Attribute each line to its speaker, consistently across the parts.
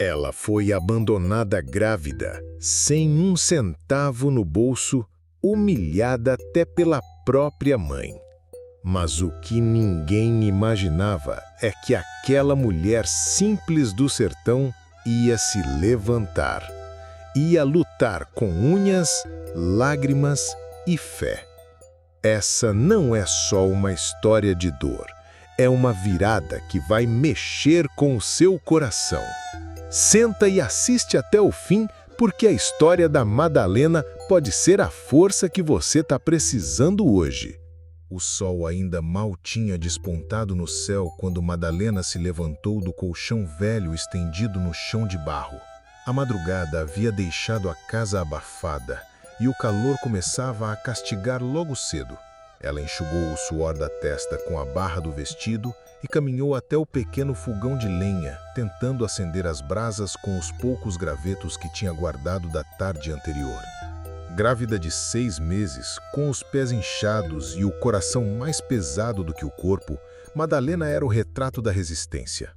Speaker 1: Ela foi abandonada grávida, sem um centavo no bolso, humilhada até pela própria mãe. Mas o que ninguém imaginava é que aquela mulher simples do sertão ia se levantar. Ia lutar com unhas, lágrimas e fé. Essa não é só uma história de dor. É uma virada que vai mexer com o seu coração. Senta e assiste até o fim, porque a história da Madalena pode ser a força que você está precisando hoje. O sol ainda mal tinha despontado no céu quando Madalena se levantou do colchão velho estendido no chão de barro. A madrugada havia deixado a casa abafada e o calor começava a castigar logo cedo. Ela enxugou o suor da testa com a barra do vestido e caminhou até o pequeno fogão de lenha, tentando acender as brasas com os poucos gravetos que tinha guardado da tarde anterior. Grávida de 6 meses, com os pés inchados e o coração mais pesado do que o corpo, Madalena era o retrato da resistência.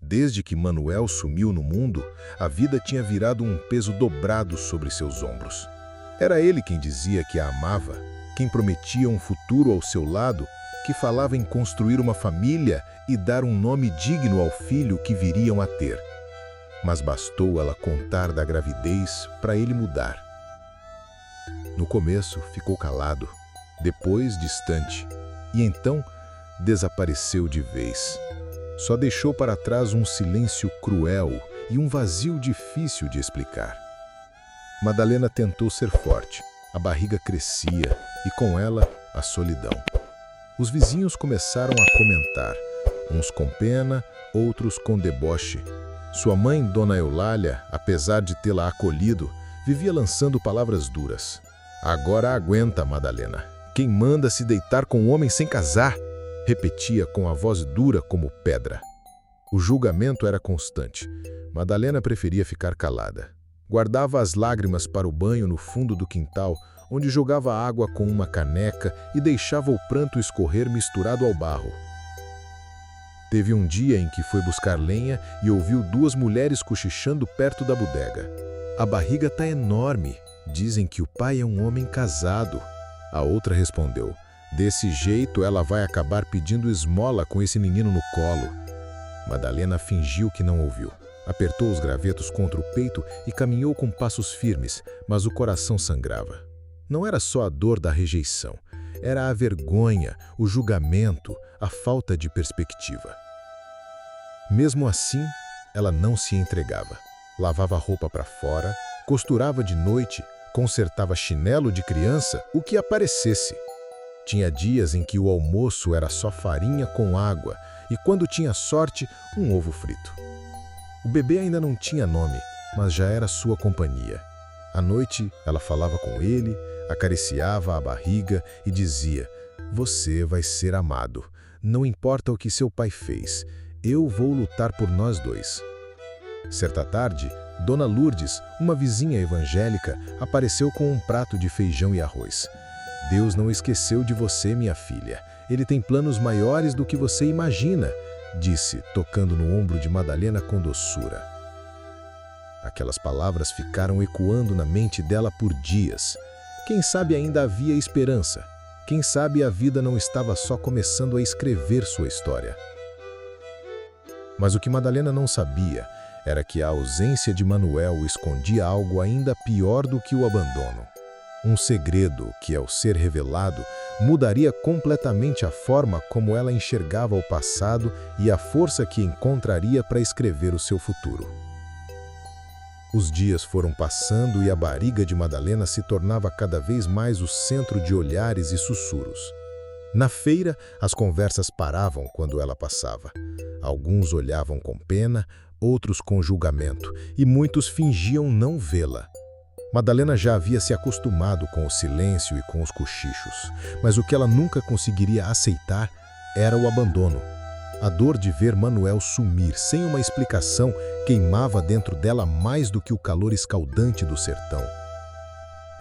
Speaker 1: Desde que Manuel sumiu no mundo, a vida tinha virado um peso dobrado sobre seus ombros. Era ele quem dizia que a amava, quem prometia um futuro ao seu lado, que falava em construir uma família e dar um nome digno ao filho que viriam a ter. Mas bastou ela contar da gravidez para ele mudar. No começo ficou calado, depois distante, e então desapareceu de vez. Só deixou para trás um silêncio cruel e um vazio difícil de explicar. Madalena tentou ser forte, a barriga crescia e com ela a solidão. Os vizinhos começaram a comentar, uns com pena, outros com deboche. Sua mãe, Dona Eulália, apesar de tê-la acolhido, vivia lançando palavras duras. "Agora aguenta, Madalena. Quem manda se deitar com um homem sem casar?" repetia com a voz dura como pedra. O julgamento era constante. Madalena preferia ficar calada. Guardava as lágrimas para o banho no fundo do quintal, onde jogava água com uma caneca e deixava o pranto escorrer misturado ao barro. Teve um dia em que foi buscar lenha e ouviu 2 mulheres cochichando perto da bodega. "A barriga tá enorme. Dizem que o pai é um homem casado." A outra respondeu, "Desse jeito ela vai acabar pedindo esmola com esse menino no colo." Madalena fingiu que não ouviu. Apertou os gravetos contra o peito e caminhou com passos firmes, mas o coração sangrava. Não era só a dor da rejeição, era a vergonha, o julgamento, a falta de perspectiva. Mesmo assim, ela não se entregava. Lavava roupa para fora, costurava de noite, consertava chinelo de criança, o que aparecesse. Tinha dias em que o almoço era só farinha com água e, quando tinha sorte, um ovo frito. O bebê ainda não tinha nome, mas já era sua companhia. À noite, ela falava com ele, acariciava a barriga e dizia, "Você vai ser amado. Não importa o que seu pai fez. Eu vou lutar por nós dois." Certa tarde, Dona Lourdes, uma vizinha evangélica, apareceu com um prato de feijão e arroz. "Deus não esqueceu de você, minha filha. Ele tem planos maiores do que você imagina", disse, tocando no ombro de Madalena com doçura. Aquelas palavras ficaram ecoando na mente dela por dias. Quem sabe ainda havia esperança. Quem sabe a vida não estava só começando a escrever sua história. Mas o que Madalena não sabia era que a ausência de Manuel escondia algo ainda pior do que o abandono. Um segredo que, ao ser revelado, mudaria completamente a forma como ela enxergava o passado e a força que encontraria para escrever o seu futuro. Os dias foram passando e a barriga de Madalena se tornava cada vez mais o centro de olhares e sussurros. Na feira, as conversas paravam quando ela passava. Alguns olhavam com pena, outros com julgamento, e muitos fingiam não vê-la. Madalena já havia se acostumado com o silêncio e com os cochichos, mas o que ela nunca conseguiria aceitar era o abandono. A dor de ver Manuel sumir sem uma explicação queimava dentro dela mais do que o calor escaldante do sertão.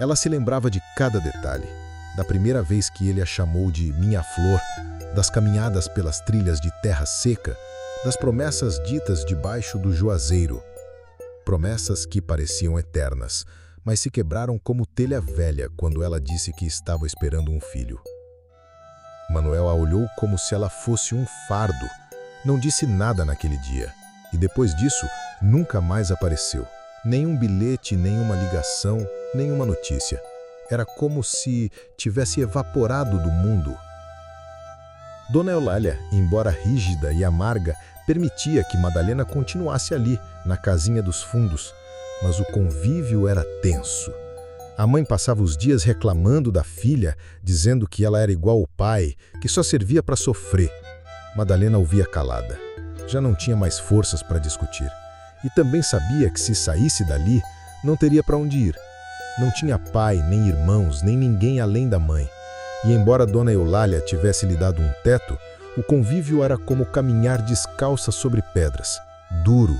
Speaker 1: Ela se lembrava de cada detalhe, da primeira vez que ele a chamou de minha flor, das caminhadas pelas trilhas de terra seca, das promessas ditas debaixo do juazeiro. promessas que pareciam eternas, mas se quebraram como telha velha quando ela disse que estava esperando um filho. Manuel a olhou como se ela fosse um fardo. Não disse nada naquele dia, e depois disso, nunca mais apareceu. Nenhum bilhete, nenhuma ligação, nenhuma notícia. Era como se tivesse evaporado do mundo. Dona Eulália, embora rígida e amarga, permitia que Madalena continuasse ali, na casinha dos fundos, mas o convívio era tenso. A mãe passava os dias reclamando da filha, dizendo que ela era igual ao pai, que só servia para sofrer. Madalena ouvia calada. Já não tinha mais forças para discutir. E também sabia que se saísse dali, não teria para onde ir. Não tinha pai, nem irmãos, nem ninguém além da mãe. E embora Dona Eulália tivesse lhe dado um teto, o convívio era como caminhar descalça sobre pedras, duro,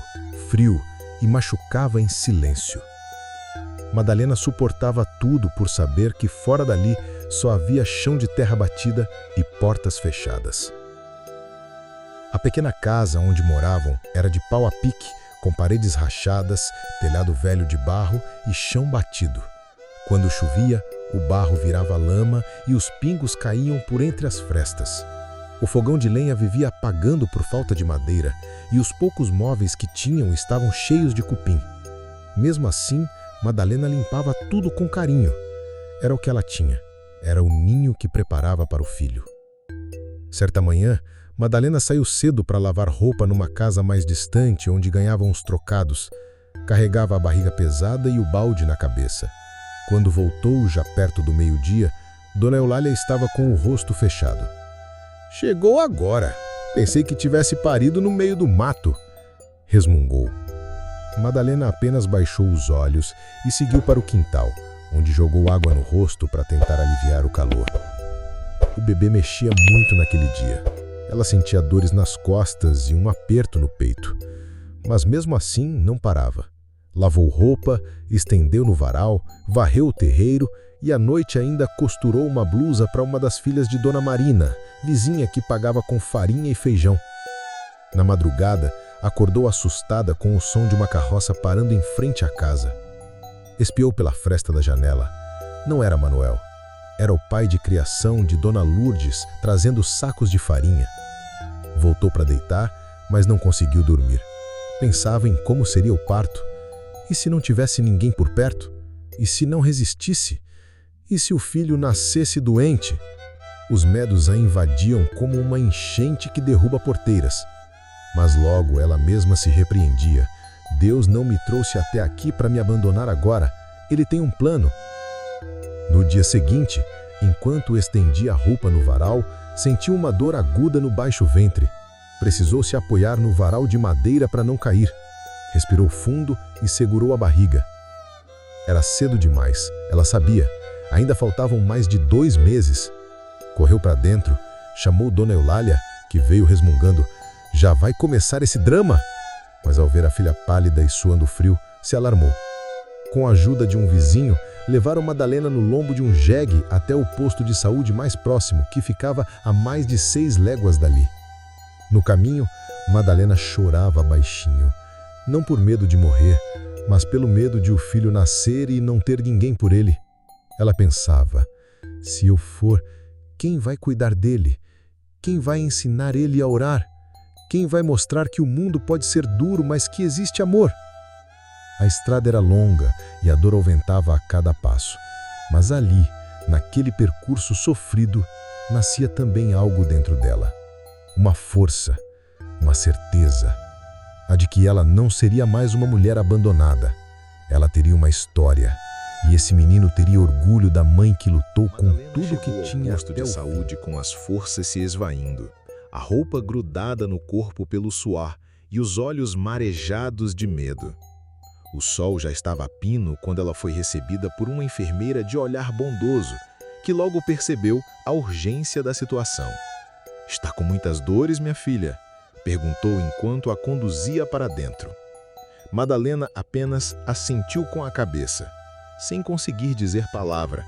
Speaker 1: frio e machucava em silêncio. Madalena suportava tudo por saber que fora dali só havia chão de terra batida e portas fechadas. A pequena casa onde moravam era de pau a pique, com paredes rachadas, telhado velho de barro e chão batido. Quando chovia, o barro virava lama e os pingos caíam por entre as frestas. O fogão de lenha vivia apagando por falta de madeira e os poucos móveis que tinham estavam cheios de cupim. Mesmo assim, Madalena limpava tudo com carinho. Era o que ela tinha. Era o ninho que preparava para o filho. Certa manhã, Madalena saiu cedo para lavar roupa numa casa mais distante, onde ganhava uns trocados. Carregava a barriga pesada e o balde na cabeça. Quando voltou, já perto do meio-dia, Dona Eulália estava com o rosto fechado. "Chegou agora. Pensei que tivesse parido no meio do mato", resmungou. Madalena apenas baixou os olhos e seguiu para o quintal, onde jogou água no rosto para tentar aliviar o calor. O bebê mexia muito naquele dia. Ela sentia dores nas costas e um aperto no peito. Mas mesmo assim não parava. Lavou roupa, estendeu no varal, varreu o terreiro e à noite ainda costurou uma blusa para uma das filhas de Dona Marina, vizinha que pagava com farinha e feijão. Na madrugada, acordou assustada com o som de uma carroça parando em frente à casa. Espiou pela fresta da janela. Não era Manuel. Era o pai de criação de Dona Lourdes trazendo sacos de farinha. Voltou para deitar, mas não conseguiu dormir. Pensava em como seria o parto. E se não tivesse ninguém por perto? E se não resistisse? E se o filho nascesse doente? Os medos a invadiam como uma enchente que derruba porteiras. Mas logo ela mesma se repreendia. Deus não me trouxe até aqui para me abandonar agora. Ele tem um plano. No dia seguinte, enquanto estendia a roupa no varal, sentiu uma dor aguda no baixo ventre. Precisou se apoiar no varal de madeira para não cair. Respirou fundo e segurou a barriga. Era cedo demais, ela sabia. Ainda faltavam mais de 2 meses. Correu para dentro, chamou Dona Eulália, que veio resmungando. "Já vai começar esse drama?" Mas ao ver a filha pálida e suando frio, se alarmou. Com a ajuda de um vizinho, levaram Madalena no lombo de um jegue até o posto de saúde mais próximo, que ficava a mais de 6 léguas dali. No caminho, Madalena chorava baixinho. Não por medo de morrer, mas pelo medo de o filho nascer e não ter ninguém por ele. Ela pensava, se eu for, quem vai cuidar dele? Quem vai ensinar ele a orar? Quem vai mostrar que o mundo pode ser duro, mas que existe amor? A estrada era longa e a dor aumentava a cada passo. Mas ali, naquele percurso sofrido, nascia também algo dentro dela. Uma força, uma certeza. A de que ela não seria mais uma mulher abandonada. Ela teria uma história. E esse menino teria orgulho da mãe que lutou com tudo que tinha
Speaker 2: posto de saúde com as forças se esvaindo, a roupa grudada no corpo pelo suor e os olhos marejados de medo. O sol já estava a pino quando ela foi recebida por uma enfermeira de olhar bondoso, que logo percebeu a urgência da situação. "Está com muitas dores, minha filha?" perguntou enquanto a conduzia para dentro. Madalena apenas assentiu com a cabeça, sem conseguir dizer palavra.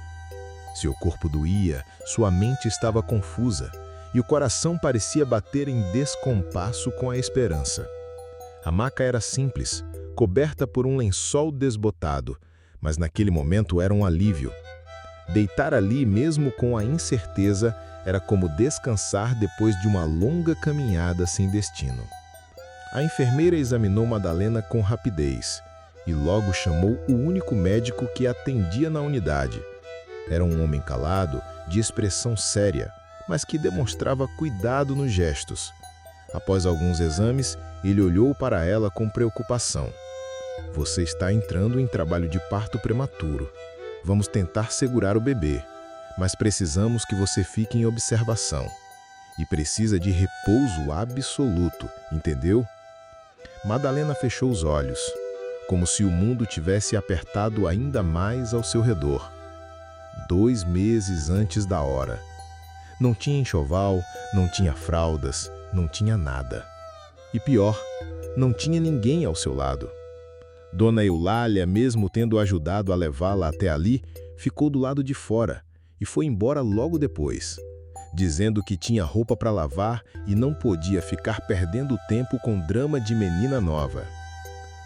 Speaker 2: Seu corpo doía, sua mente estava confusa, e o coração parecia bater em descompasso com a esperança. A maca era simples, coberta por um lençol desbotado, mas naquele momento era um alívio. Deitar ali, mesmo com a incerteza, era como descansar depois de uma longa caminhada sem destino. A enfermeira examinou Madalena com rapidez e logo chamou o único médico que atendia na unidade. Era um homem calado, de expressão séria, mas que demonstrava cuidado nos gestos. Após alguns exames, ele olhou para ela com preocupação. Você está entrando em trabalho de parto prematuro. Vamos tentar segurar o bebê, mas precisamos que você fique em observação. E precisa de repouso absoluto, entendeu? Madalena fechou os olhos, como se o mundo tivesse apertado ainda mais ao seu redor. 2 meses antes da hora. Não tinha enxoval, não tinha fraldas, não tinha nada. E pior, não tinha ninguém ao seu lado. Dona Eulália, mesmo tendo ajudado a levá-la até ali, ficou do lado de fora e foi embora logo depois, dizendo que tinha roupa para lavar e não podia ficar perdendo tempo com drama de menina nova.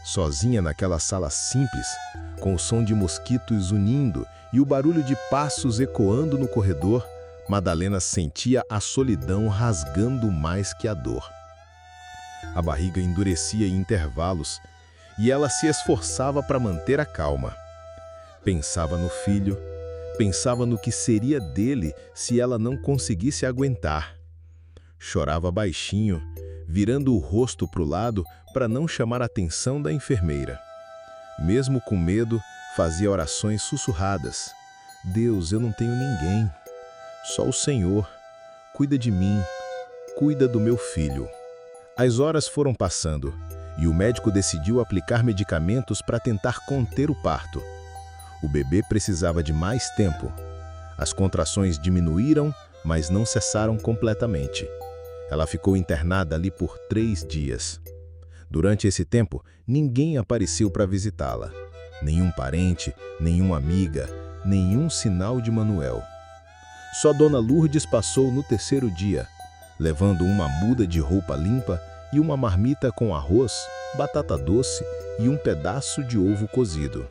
Speaker 2: Sozinha naquela sala simples, com o som de mosquitos unindo e o barulho de passos ecoando no corredor, Madalena sentia a solidão rasgando mais que a dor. A barriga endurecia em intervalos e ela se esforçava para manter a calma. Pensava no filho, pensava no que seria dele se ela não conseguisse aguentar. Chorava baixinho, virando o rosto para o lado para não chamar a atenção da enfermeira. Mesmo com medo, fazia orações sussurradas. Deus, eu não tenho ninguém. Só o Senhor. Cuida de mim. Cuida do meu filho. As horas foram passando e o médico decidiu aplicar medicamentos para tentar conter o parto. O bebê precisava de mais tempo. As contrações diminuíram, mas não cessaram completamente. Ela ficou internada ali por 3 dias. Durante esse tempo, ninguém apareceu para visitá-la. Nenhum parente, nenhuma amiga, nenhum sinal de Manuel. Só Dona Lourdes passou no 3º dia, levando uma muda de roupa limpa e uma marmita com arroz, batata doce e um pedaço de ovo cozido.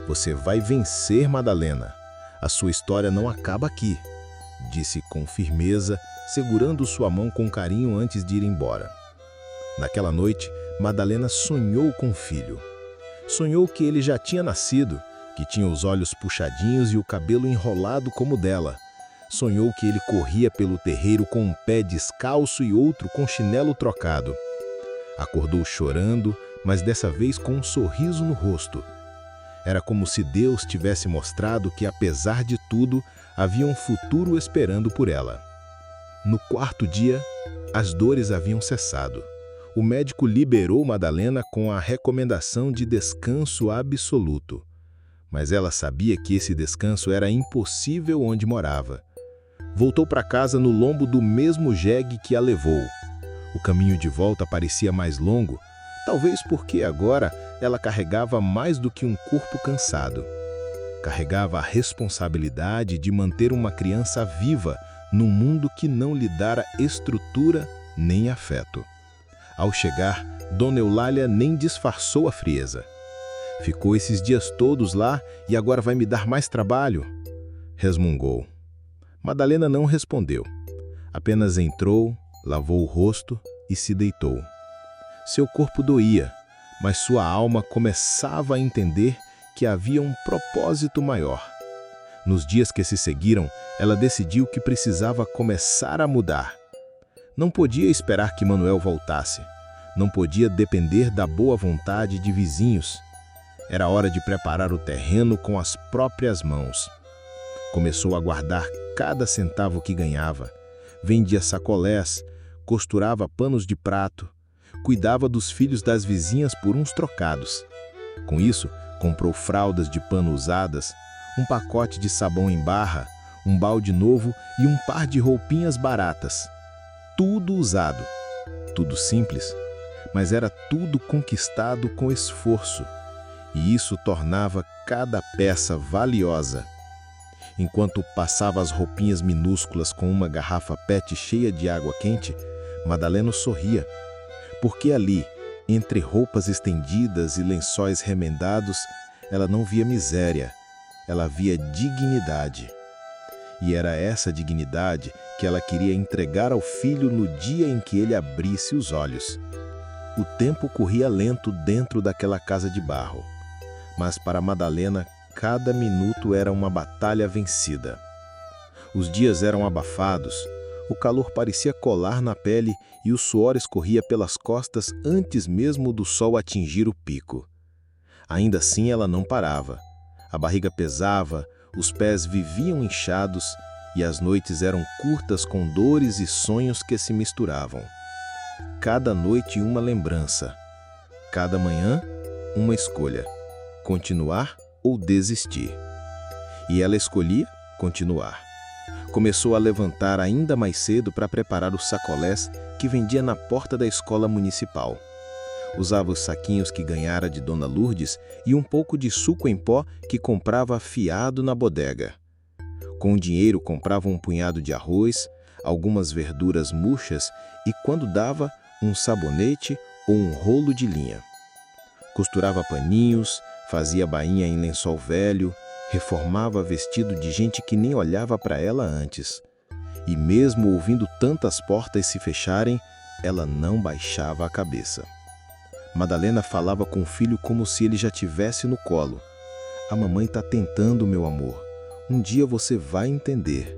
Speaker 2: Você vai vencer, Madalena. A sua história não acaba aqui, disse com firmeza, segurando sua mão com carinho antes de ir embora. Naquela noite, Madalena sonhou com o filho. Sonhou que ele já tinha nascido, que tinha os olhos puxadinhos e o cabelo enrolado como o dela. Sonhou que ele corria pelo terreiro com um pé descalço e outro com chinelo trocado. Acordou chorando, mas dessa vez com um sorriso no rosto. Era como se Deus tivesse mostrado que, apesar de tudo, havia um futuro esperando por ela. No 4º dia, as dores haviam cessado. O médico liberou Madalena com a recomendação de descanso absoluto. Mas ela sabia que esse descanso era impossível onde morava. Voltou para casa no lombo do mesmo jegue que a levou. O caminho de volta parecia mais longo, talvez porque agora ela carregava mais do que um corpo cansado. Carregava a responsabilidade de manter uma criança viva num mundo que não lhe dara estrutura nem afeto. Ao chegar, Dona Eulália nem disfarçou a frieza. Ficou esses dias todos lá e agora vai me dar mais trabalho? Resmungou. Madalena não respondeu. Apenas entrou, lavou o rosto e se deitou. Seu corpo doía, mas sua alma começava a entender que havia um propósito maior. Nos dias que se seguiram, ela decidiu que precisava começar a mudar. Não podia esperar que Manuel voltasse. Não podia depender da boa vontade de vizinhos. Era hora de preparar o terreno com as próprias mãos. Começou a guardar cada centavo que ganhava. Vendia sacolés, costurava panos de prato, cuidava dos filhos das vizinhas por uns trocados. Com isso, comprou fraldas de pano usadas, um pacote de sabão em barra, um balde novo e um par de roupinhas baratas. Tudo usado, tudo simples, mas era tudo conquistado com esforço, e isso tornava cada peça valiosa. Enquanto passava as roupinhas minúsculas com uma garrafa PET cheia de água quente, Madalena sorria, porque ali, Entre roupas estendidas e lençóis remendados, ela não via miséria, ela via dignidade. E era essa dignidade que ela queria entregar ao filho no dia em que ele abrisse os olhos. O tempo corria lento dentro daquela casa de barro, mas para Madalena, cada minuto era uma batalha vencida. Os dias eram abafados, o calor parecia colar na pele e o suor escorria pelas costas antes mesmo do sol atingir o pico. Ainda assim ela não parava. A barriga pesava, os pés viviam inchados e as noites eram curtas com dores e sonhos que se misturavam. Cada noite uma lembrança, cada manhã uma escolha, continuar ou desistir. E ela escolhia continuar. Começou a levantar ainda mais cedo para preparar os sacolés que vendia na porta da escola municipal. Usava os saquinhos que ganhara de Dona Lourdes e um pouco de suco em pó que comprava fiado na bodega. Com o dinheiro comprava um punhado de arroz, algumas verduras murchas e, quando dava, um sabonete ou um rolo de linha. Costurava paninhos, fazia bainha em lençol velho, reformava vestido de gente que nem olhava para ela antes. E mesmo ouvindo tantas portas se fecharem, ela não baixava a cabeça. Madalena falava com o filho como se ele já tivesse no colo. "A mamãe está tentando, meu amor. Um dia você vai entender."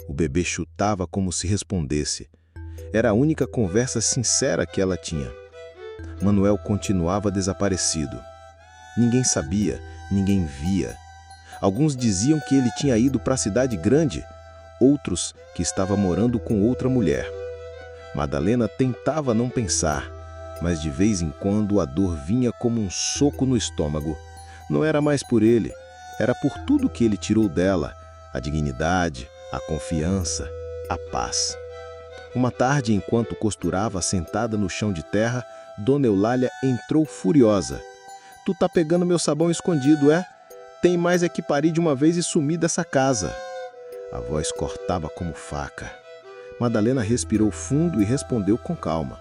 Speaker 2: O bebê chutava como se respondesse. Era a única conversa sincera que ela tinha. Manuel continuava desaparecido. Ninguém sabia, ninguém via. Alguns diziam que ele tinha ido para a cidade grande, outros que estava morando com outra mulher. Madalena tentava não pensar, mas de vez em quando a dor vinha como um soco no estômago. Não era mais por ele, era por tudo que ele tirou dela, a dignidade, a confiança, a paz. Uma tarde, enquanto costurava sentada no chão de terra, Dona Eulália entrou furiosa. "Tu tá pegando meu sabão escondido, é? Tem mais é que parir de uma vez e sumir dessa casa." A voz cortava como faca. Madalena respirou fundo e respondeu com calma.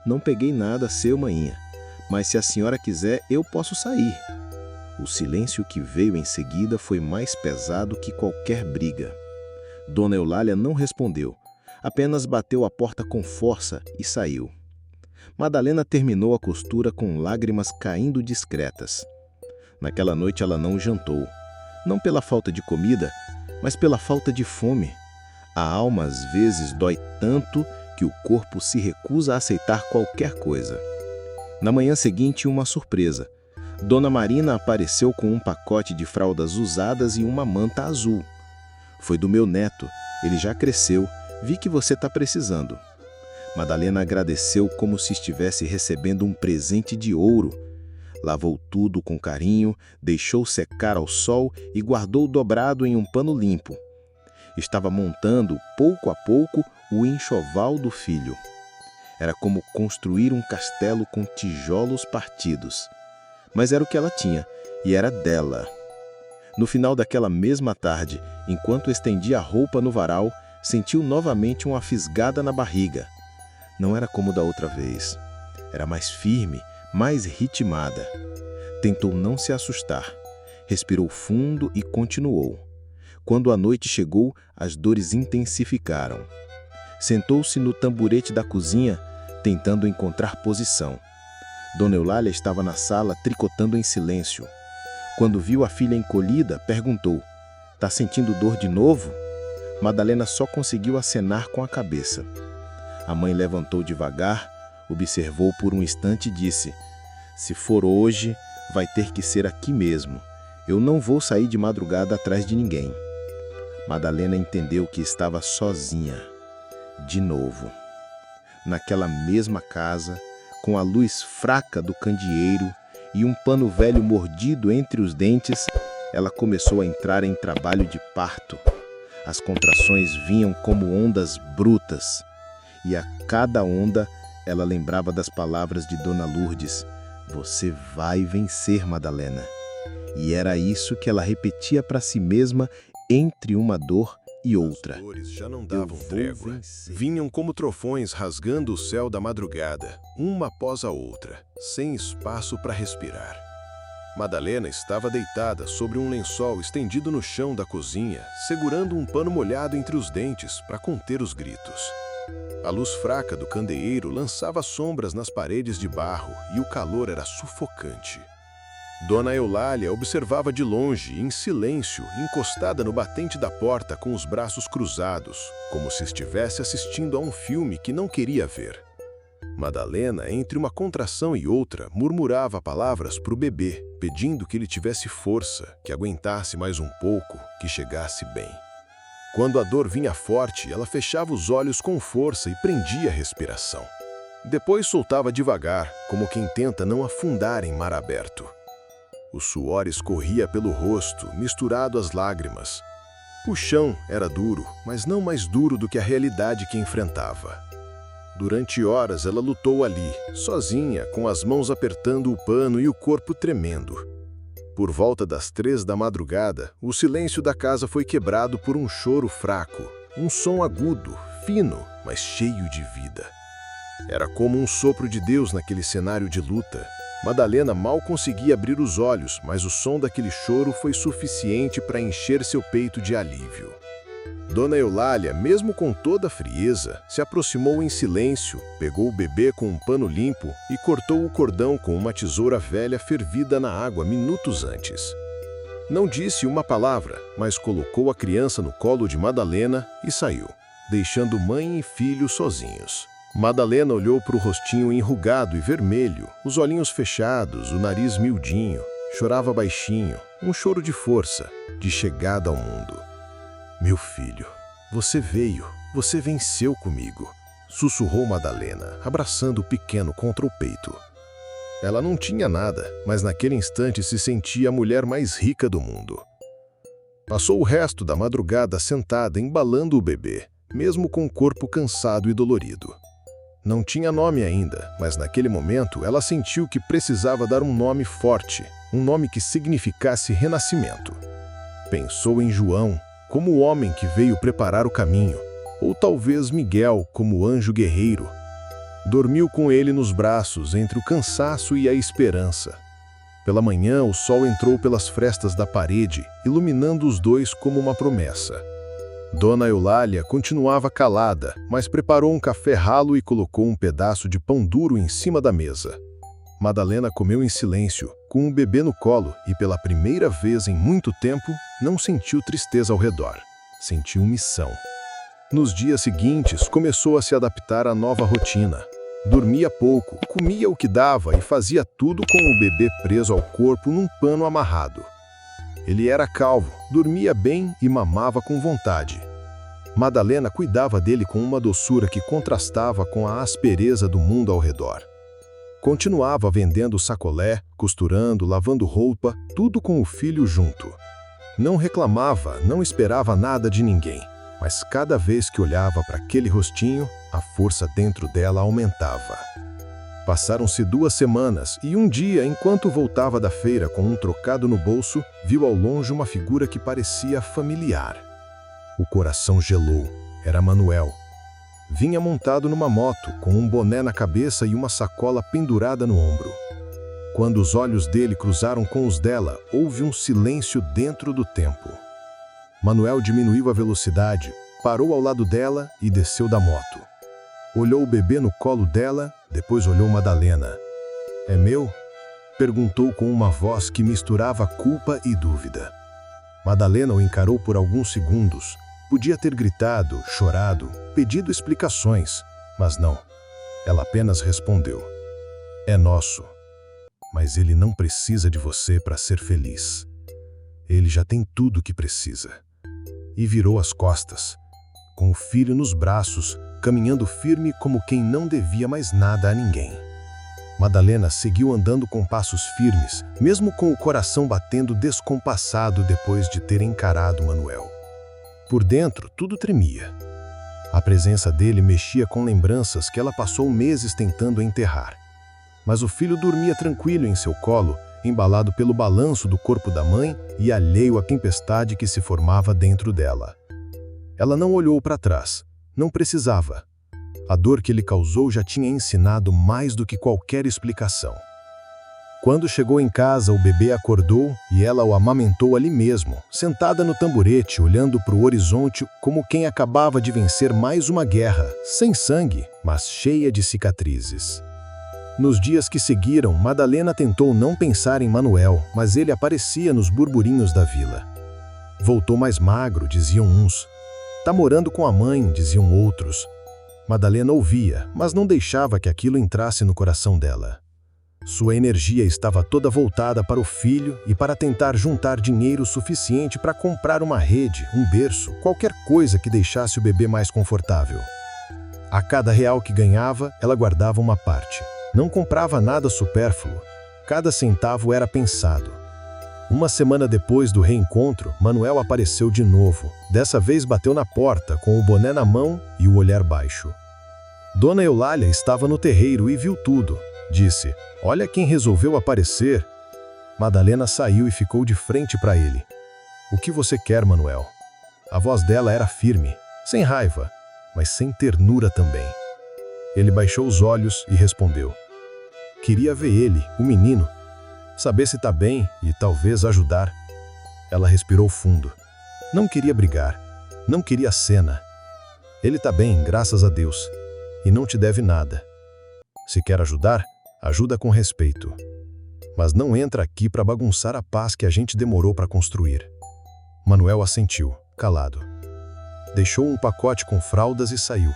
Speaker 2: "Não peguei nada seu, maninha, mas se a senhora quiser, eu posso sair." O silêncio que veio em seguida foi mais pesado que qualquer briga. Dona Eulália não respondeu, apenas bateu a porta com força e saiu. Madalena terminou a costura com lágrimas caindo discretas. Naquela noite ela não jantou, não pela falta de comida, mas pela falta de fome. A alma às vezes dói tanto que o corpo se recusa a aceitar qualquer coisa. Na manhã seguinte, uma surpresa. Dona Marina apareceu com um pacote de fraldas usadas e uma manta azul. "Foi do meu neto, ele já cresceu, vi que você está precisando." Madalena agradeceu como se estivesse recebendo um presente de ouro. Lavou tudo com carinho, deixou secar ao sol e guardou dobrado em um pano limpo. Estava montando, pouco a pouco, o enxoval do filho. Era como construir um castelo com tijolos partidos. Mas era o que ela tinha, e era dela. No final daquela mesma tarde, enquanto estendia a roupa no varal, sentiu novamente uma fisgada na barriga. Não era como da outra vez. Era mais firme, mais ritmada. Tentou não se assustar. Respirou fundo e continuou. Quando a noite chegou, as dores intensificaram. Sentou-se no tamborete da cozinha, tentando encontrar posição. Dona Eulália estava na sala tricotando em silêncio. Quando viu a filha encolhida, perguntou: "Tá sentindo dor de novo?" Madalena só conseguiu acenar com a cabeça. A mãe levantou devagar, observou por um instante e disse: "Se for hoje, vai ter que ser aqui mesmo. Eu não vou sair de madrugada atrás de ninguém." Madalena entendeu que estava sozinha. De novo. Naquela mesma casa, com a luz fraca do candeeiro e um pano velho mordido entre os dentes, ela começou a entrar em trabalho de parto. As contrações vinham como ondas brutas, e a cada onda ela lembrava das palavras de Dona Lourdes: "Você vai vencer, Madalena." E era isso que ela repetia para si mesma entre uma dor
Speaker 3: e outra.
Speaker 1: As dores já não davam trégua. Vinham como trovões rasgando o céu da madrugada, uma após a outra, sem espaço para respirar. Madalena estava deitada sobre um lençol estendido no chão da cozinha, segurando um pano molhado entre os dentes para conter os gritos. A luz fraca do candeeiro lançava sombras nas paredes de barro e o calor era sufocante. Dona Eulália observava de longe, em silêncio, encostada no batente da porta com os braços cruzados, como se estivesse assistindo a um filme que não queria ver. Madalena, entre uma contração e outra, murmurava palavras para o bebê, pedindo que ele tivesse força, que aguentasse mais um pouco, que chegasse bem. Quando a dor vinha forte, ela fechava os olhos com força e prendia a respiração. Depois soltava devagar, como quem tenta não afundar em mar aberto. O suor escorria pelo rosto, misturado às lágrimas. O chão era duro, mas não mais duro do que a realidade que enfrentava. Durante horas ela lutou ali, sozinha, com as mãos apertando o pano e o corpo tremendo. Por volta das 3 da madrugada, o silêncio da casa foi quebrado por um choro fraco, um som agudo, fino, mas cheio de vida. Era como um sopro de Deus naquele cenário de luta. Madalena mal conseguia abrir os olhos, mas o som daquele choro foi suficiente para encher seu peito de alívio. Dona Eulália, mesmo com toda a frieza, se aproximou em silêncio, pegou o bebê com um pano limpo e cortou o cordão com uma tesoura velha fervida na água minutos antes. Não disse uma palavra, mas colocou a criança no colo de Madalena e saiu, deixando mãe e filho sozinhos. Madalena olhou para o rostinho enrugado e vermelho, os olhinhos fechados, o nariz miudinho. Chorava baixinho, um choro de força, de chegada ao mundo. "Meu filho, você veio, você venceu comigo", sussurrou Madalena, abraçando o pequeno contra o peito. Ela não tinha nada, mas naquele instante se sentia a mulher mais rica do mundo. Passou o resto da madrugada sentada embalando o bebê, mesmo com o corpo cansado e dolorido. Não tinha nome ainda, mas naquele momento ela sentiu que precisava dar um nome forte, um nome que significasse renascimento. Pensou em João, como o homem que veio preparar o caminho, ou talvez Miguel como anjo guerreiro. Dormiu com ele nos braços entre o cansaço e a esperança. Pela manhã, o sol entrou pelas frestas da parede, iluminando os dois como uma promessa. Dona Eulália continuava calada, mas preparou um café ralo e colocou um pedaço de pão duro em cima da mesa. Madalena comeu em silêncio, com o bebê no colo, e pela primeira vez em muito tempo, não sentiu tristeza ao redor. Sentiu missão. Nos dias seguintes, começou a se adaptar à nova rotina. Dormia pouco, comia o que dava e fazia tudo com o bebê preso ao corpo num pano amarrado. Ele era calvo, dormia bem e mamava com vontade. Madalena cuidava dele com uma doçura que contrastava com a aspereza do mundo ao redor. Continuava vendendo sacolé, costurando, lavando roupa, tudo com o filho junto. Não reclamava, não esperava nada de ninguém, mas cada vez que olhava para aquele rostinho, a força dentro dela aumentava. Passaram-se 2 semanas e um dia, enquanto voltava da feira com um trocado no bolso, viu ao longe uma figura que parecia familiar. O coração gelou. Era Manuel. Vinha montado numa moto, com um boné na cabeça e uma sacola pendurada no ombro. Quando os olhos dele cruzaram com os dela, houve um silêncio dentro do tempo. Manuel diminuiu a velocidade, parou ao lado dela e desceu da moto. Olhou o bebê no colo dela, depois olhou Madalena. "É meu?" perguntou com uma voz que misturava culpa e dúvida. Madalena o encarou por alguns segundos. Podia ter gritado, chorado, pedido explicações, mas não. Ela apenas respondeu: "É nosso, mas ele não precisa de você para ser feliz. Ele já tem tudo o que precisa." E virou as costas, com o filho nos braços, caminhando firme como quem não devia mais nada a ninguém. Madalena seguiu andando com passos firmes, mesmo com o coração batendo descompassado depois de ter encarado Manuel. Por dentro, tudo tremia. A presença dele mexia com lembranças que ela passou meses tentando enterrar. Mas o filho dormia tranquilo em seu colo, embalado pelo balanço do corpo da mãe e alheio à tempestade que se formava dentro dela.
Speaker 2: Ela não olhou para trás. Não precisava. A dor que ele causou já tinha ensinado mais do que qualquer explicação. Quando chegou em casa, o bebê acordou e ela o amamentou ali mesmo, sentada no tamborete, olhando para o horizonte como quem acabava de vencer mais uma guerra, sem sangue, mas cheia de cicatrizes. Nos dias que seguiram, Madalena tentou não pensar em Manuel, mas ele aparecia nos burburinhos da vila. Voltou mais magro, diziam uns. Tá morando com a mãe, diziam outros. Madalena ouvia, mas não deixava que aquilo entrasse no coração dela. Sua energia estava toda voltada para o filho e para tentar juntar dinheiro suficiente para comprar uma rede, um berço, qualquer coisa que deixasse o bebê mais confortável. A cada real que ganhava, ela guardava uma parte. Não comprava nada supérfluo. Cada centavo era pensado. Uma semana depois do reencontro, Manuel apareceu de novo. Dessa vez bateu na porta, com o boné na mão e o olhar baixo. Dona Eulália estava no terreiro e viu tudo. Disse, olha quem resolveu aparecer. Madalena saiu e ficou de frente para ele. O que você quer, Manuel? A voz dela era firme, sem raiva, mas sem ternura também. Ele baixou os olhos e respondeu. Queria ver ele, o menino. Saber se tá bem e talvez ajudar. Ela respirou fundo. Não queria brigar. Não queria cena. Ele tá bem, graças a Deus. E não te deve nada. Se quer ajudar, ajuda com respeito. Mas não entra aqui para bagunçar a paz que a gente demorou para construir. Manuel assentiu, calado. Deixou um pacote com fraldas e saiu.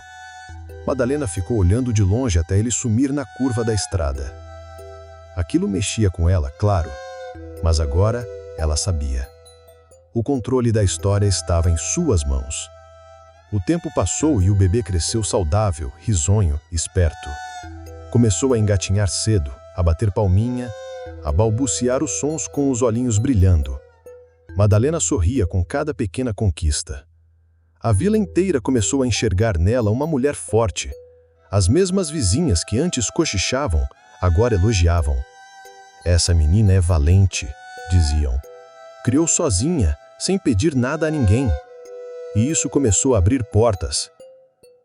Speaker 2: Madalena ficou olhando de longe até ele sumir na curva da estrada. Aquilo mexia com ela, claro, mas agora ela sabia. O controle da história estava em suas mãos. O tempo passou e o bebê cresceu saudável, risonho, esperto. Começou a engatinhar cedo, a bater palminha, a balbuciar os sons com os olhinhos brilhando. Madalena sorria com cada pequena conquista. A vila inteira começou a enxergar nela uma mulher forte. As mesmas vizinhas que antes cochichavam, agora elogiavam. Essa menina é valente, diziam. Criou sozinha, sem pedir nada a ninguém. E isso começou a abrir portas.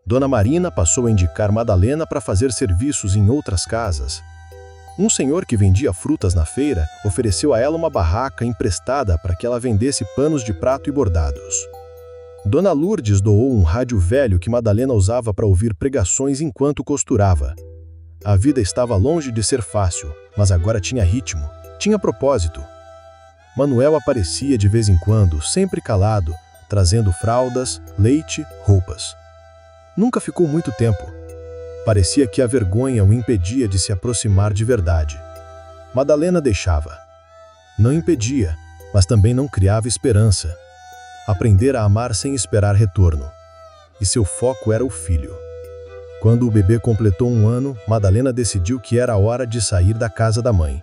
Speaker 2: Dona Marina passou a indicar Madalena para fazer serviços em outras casas. Um senhor que vendia frutas na feira ofereceu a ela uma barraca emprestada para que ela vendesse panos de prato e bordados. Dona Lourdes doou um rádio velho que Madalena usava para ouvir pregações enquanto costurava. A vida estava longe de ser fácil, mas agora tinha ritmo, tinha propósito. Manuel aparecia de vez em quando, sempre calado, trazendo fraldas, leite, roupas. Nunca ficou muito tempo. Parecia que a vergonha o impedia de se aproximar de verdade. Madalena deixava. Não impedia, mas também não criava esperança. Aprender a amar sem esperar retorno. E seu foco era o filho. Quando o bebê completou 1 ano, Madalena decidiu que era a hora de sair da casa da mãe.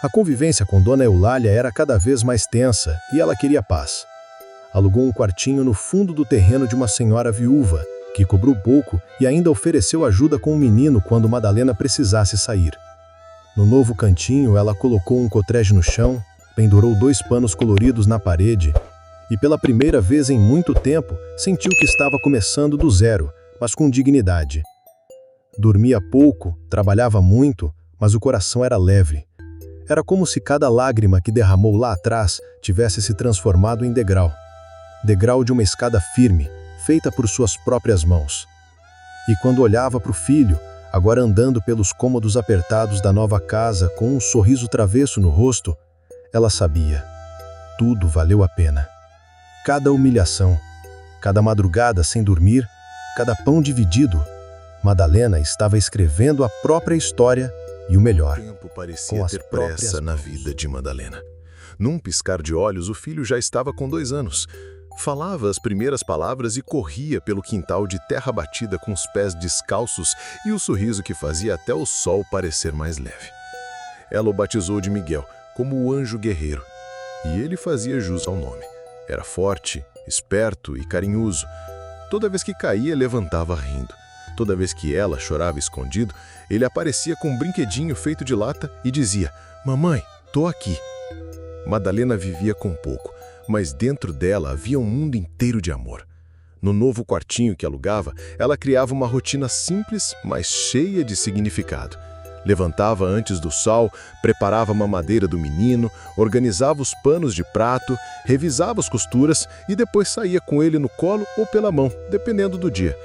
Speaker 2: A convivência com Dona Eulália era cada vez mais tensa e ela queria paz. Alugou um quartinho no fundo do terreno de uma senhora viúva, que cobrou pouco e ainda ofereceu ajuda com o menino quando Madalena precisasse sair. No novo cantinho, ela colocou um cotrege no chão, pendurou 2 panos coloridos na parede e, pela primeira vez em muito tempo, sentiu que estava começando do zero, mas com dignidade. Dormia pouco, trabalhava muito, mas o coração era leve. Era como se cada lágrima que derramou lá atrás tivesse se transformado em degrau. Degrau de uma escada firme, feita por suas próprias mãos. E quando olhava para o filho, agora andando pelos cômodos apertados da nova casa com um sorriso travesso no rosto, ela sabia. Tudo valeu a pena. Cada humilhação, cada madrugada sem dormir, cada pão dividido, Madalena estava escrevendo a própria história e o melhor.
Speaker 1: O tempo parecia ter pressa na vida de Madalena. Num piscar de olhos, o filho já estava com 2 anos. Falava as primeiras palavras e corria pelo quintal de terra batida com os pés descalços e o sorriso que fazia até o sol parecer mais leve. Ela o batizou de Miguel, como o anjo guerreiro, e ele fazia jus ao nome. Era forte, esperto e carinhoso. Toda vez que caía, levantava rindo. Toda vez que ela chorava escondido, ele aparecia com um brinquedinho feito de lata e dizia: "Mamãe, tô aqui." Madalena vivia com pouco, mas dentro dela havia um mundo inteiro de amor. No novo quartinho que alugava, ela criava uma rotina simples, mas cheia de significado. Levantava antes do sol, preparava a mamadeira do menino, organizava os panos de prato, revisava as costuras e depois saía com ele no colo ou pela mão, dependendo do dia.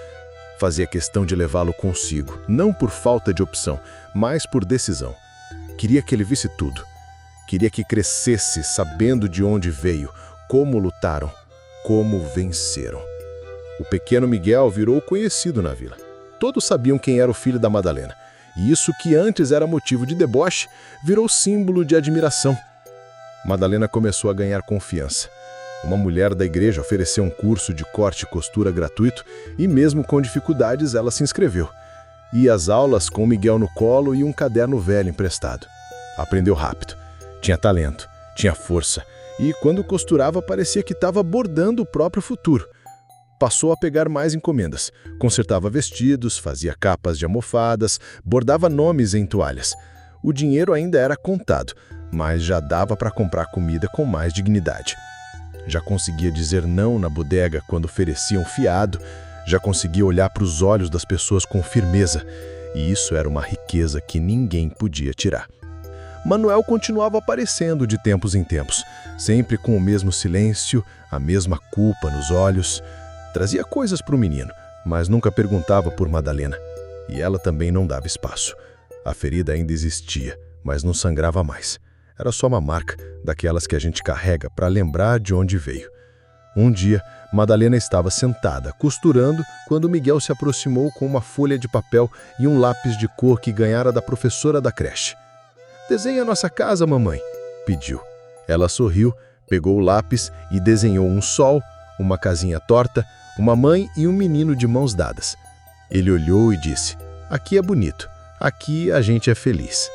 Speaker 1: Fazia questão de levá-lo consigo, não por falta de opção, mas por decisão. Queria que ele visse tudo. Queria que crescesse sabendo de onde veio, como lutaram, como venceram. O pequeno Miguel virou conhecido na vila. Todos sabiam quem era o filho da Madalena. E isso que antes era motivo de deboche, virou símbolo de admiração. Madalena começou a ganhar confiança. Uma mulher da igreja ofereceu um curso de corte e costura gratuito e mesmo com dificuldades ela se inscreveu. Ia às aulas com o Miguel no colo e um caderno velho emprestado. Aprendeu rápido. Tinha talento, tinha força e quando costurava parecia que estava bordando o próprio futuro. Passou a pegar mais encomendas, consertava vestidos, fazia capas de almofadas, bordava nomes em toalhas. O dinheiro ainda era contado, mas já dava para comprar comida com mais dignidade. Já conseguia dizer não na bodega quando ofereciam fiado, já conseguia olhar para os olhos das pessoas com firmeza, e isso era uma riqueza que ninguém podia tirar. Manuel continuava aparecendo de tempos em tempos, sempre com o mesmo silêncio, a mesma culpa nos olhos. Trazia coisas para o menino, mas nunca perguntava por Madalena. E ela também não dava espaço. A ferida ainda existia, mas não sangrava mais. Era só uma marca, daquelas que a gente carrega para lembrar de onde veio. Um dia, Madalena estava sentada, costurando, quando Miguel se aproximou com uma folha de papel e um lápis de cor que ganhara da professora da creche. "Desenhe a nossa casa, mamãe", pediu. Ela sorriu, pegou o lápis e desenhou um sol, uma casinha torta, uma mãe e um menino de mãos dadas. Ele olhou e disse: "Aqui é bonito, aqui a gente é feliz."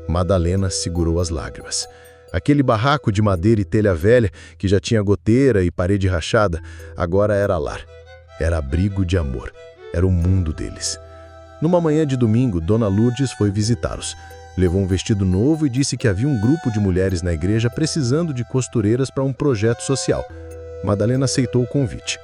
Speaker 1: Madalena segurou as lágrimas. Aquele barraco de madeira e telha velha, que já tinha goteira e parede rachada, agora era lar. Era abrigo de amor. Era o mundo deles. Numa manhã de domingo, Dona Lourdes foi visitá-los. Levou um vestido novo e disse que havia um grupo de mulheres na igreja precisando de costureiras para um projeto social. Madalena aceitou o convite.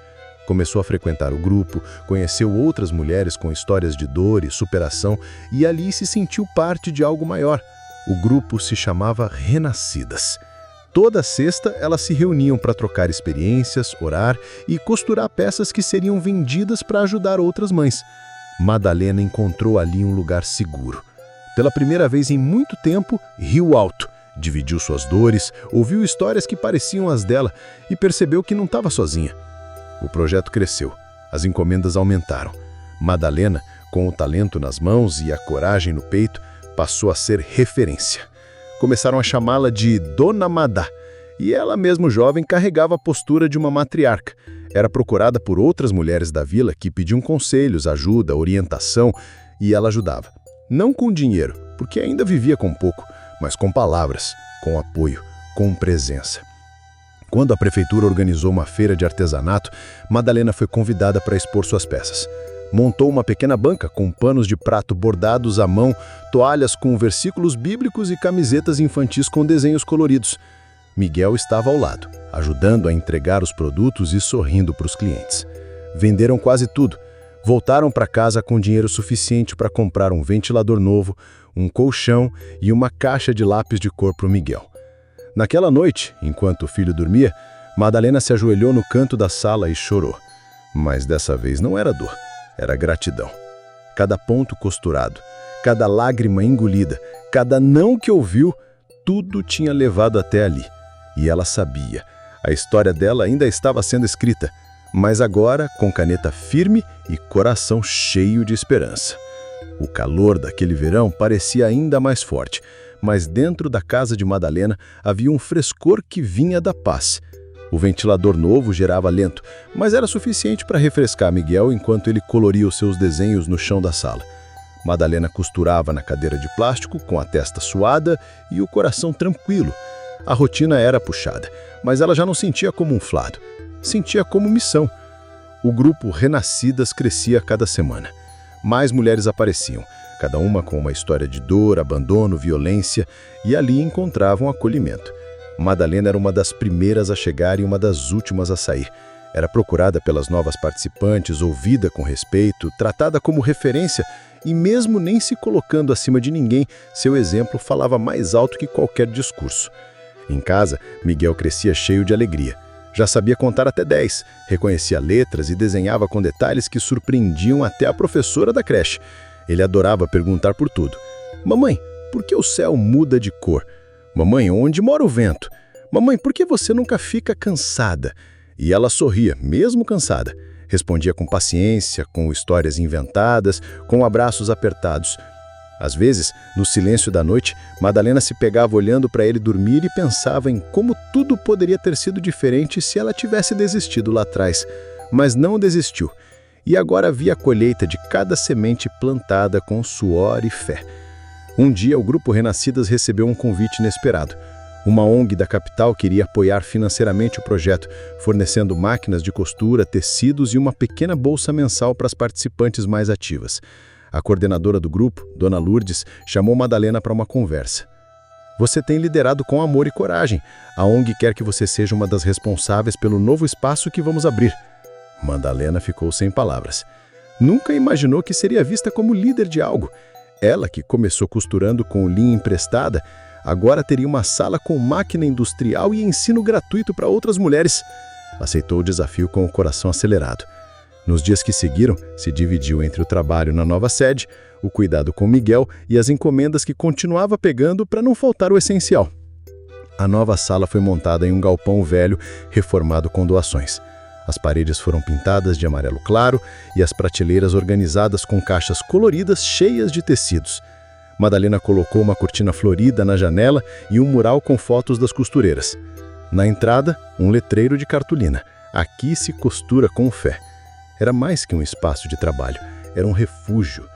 Speaker 1: Começou a frequentar o grupo, conheceu outras mulheres com histórias de dor e superação e ali se sentiu parte de algo maior. O grupo se chamava Renascidas. Toda sexta elas se reuniam para trocar experiências, orar e costurar peças que seriam vendidas para ajudar outras mães. Madalena encontrou ali um lugar seguro. Pela primeira vez em muito tempo, riu alto, dividiu suas dores, ouviu histórias que pareciam as dela e percebeu que não estava sozinha. O projeto cresceu, as encomendas aumentaram. Madalena, com o talento nas mãos e a coragem no peito, passou a ser referência. Começaram a chamá-la de Dona Madá, e ela, mesmo jovem, carregava a postura de uma matriarca. Era procurada por outras mulheres da vila que pediam conselhos, ajuda, orientação, e ela ajudava. Não com dinheiro, porque ainda vivia com pouco, mas com palavras, com apoio, com presença. Quando a prefeitura organizou uma feira de artesanato, Madalena foi convidada para expor suas peças. Montou uma pequena banca com panos de prato bordados à mão, toalhas com versículos bíblicos e camisetas infantis com desenhos coloridos. Miguel estava ao lado, ajudando a entregar os produtos e sorrindo para os clientes. Venderam quase tudo. Voltaram para casa com dinheiro suficiente para comprar um ventilador novo, um colchão e uma caixa de lápis de cor para o Miguel. Naquela noite, enquanto o filho dormia, Madalena se ajoelhou no canto da sala e chorou. Mas dessa vez não era dor, era gratidão. Cada ponto costurado, cada lágrima engolida, cada não que ouviu, tudo tinha levado até ali. E ela sabia, a história dela ainda estava sendo escrita, mas agora com caneta firme e coração cheio de esperança. O calor daquele verão parecia ainda mais forte, mas dentro da casa de Madalena havia um frescor que vinha da paz. O ventilador novo gerava lento, mas era suficiente para refrescar Miguel enquanto ele coloria os seus desenhos no chão da sala. Madalena costurava na cadeira de plástico, com a testa suada e o coração tranquilo. A rotina era puxada, mas ela já não sentia como um fardo, sentia como missão. O grupo Renascidas crescia a cada semana. Mais mulheres apareciam, cada uma com uma história de dor, abandono, violência, e ali encontravam acolhimento. Madalena era uma das primeiras a chegar e uma das últimas a sair.
Speaker 2: Era procurada pelas novas participantes, ouvida com respeito, tratada como referência e mesmo nem se colocando acima de ninguém, seu exemplo falava mais alto que qualquer discurso. Em casa, Miguel crescia cheio de alegria. Já sabia contar até 10, reconhecia letras e desenhava com detalhes que surpreendiam até a professora da creche. Ele adorava perguntar por tudo. Mamãe, por que o céu muda de cor? Mamãe, onde mora o vento? Mamãe, por que você nunca fica cansada? E ela sorria, mesmo cansada. Respondia com paciência, com histórias inventadas, com abraços apertados. Às vezes, no silêncio da noite, Madalena se pegava olhando para ele dormir e pensava em como tudo poderia ter sido diferente se ela tivesse desistido lá atrás. Mas não desistiu. E agora via a colheita de cada semente plantada com suor e fé. Um dia, o Grupo Renascidas recebeu um convite inesperado. Uma ONG da capital queria apoiar financeiramente o projeto, fornecendo máquinas de costura, tecidos e uma pequena bolsa mensal para as participantes mais ativas. A coordenadora do grupo, Dona Lourdes, chamou Madalena para uma conversa. Você tem liderado com amor e coragem. A ONG quer que você seja uma das responsáveis pelo novo espaço que vamos abrir. Madalena ficou sem palavras. Nunca imaginou que seria vista como líder de algo. Ela, que começou costurando com linha emprestada, agora teria uma sala com máquina industrial e ensino gratuito para outras mulheres. Aceitou o desafio com o coração acelerado. Nos dias que seguiram, se dividiu entre o trabalho na nova sede, o cuidado com Miguel e as encomendas que continuava pegando para não faltar o essencial. A nova sala foi montada em um galpão velho, reformado com doações. As paredes foram pintadas de amarelo claro e as prateleiras organizadas com caixas coloridas cheias de tecidos. Madalena colocou uma cortina florida na janela e um mural com fotos das costureiras. Na entrada, um letreiro de cartolina. Aqui se costura com fé. Era mais que um espaço de trabalho, era um refúgio.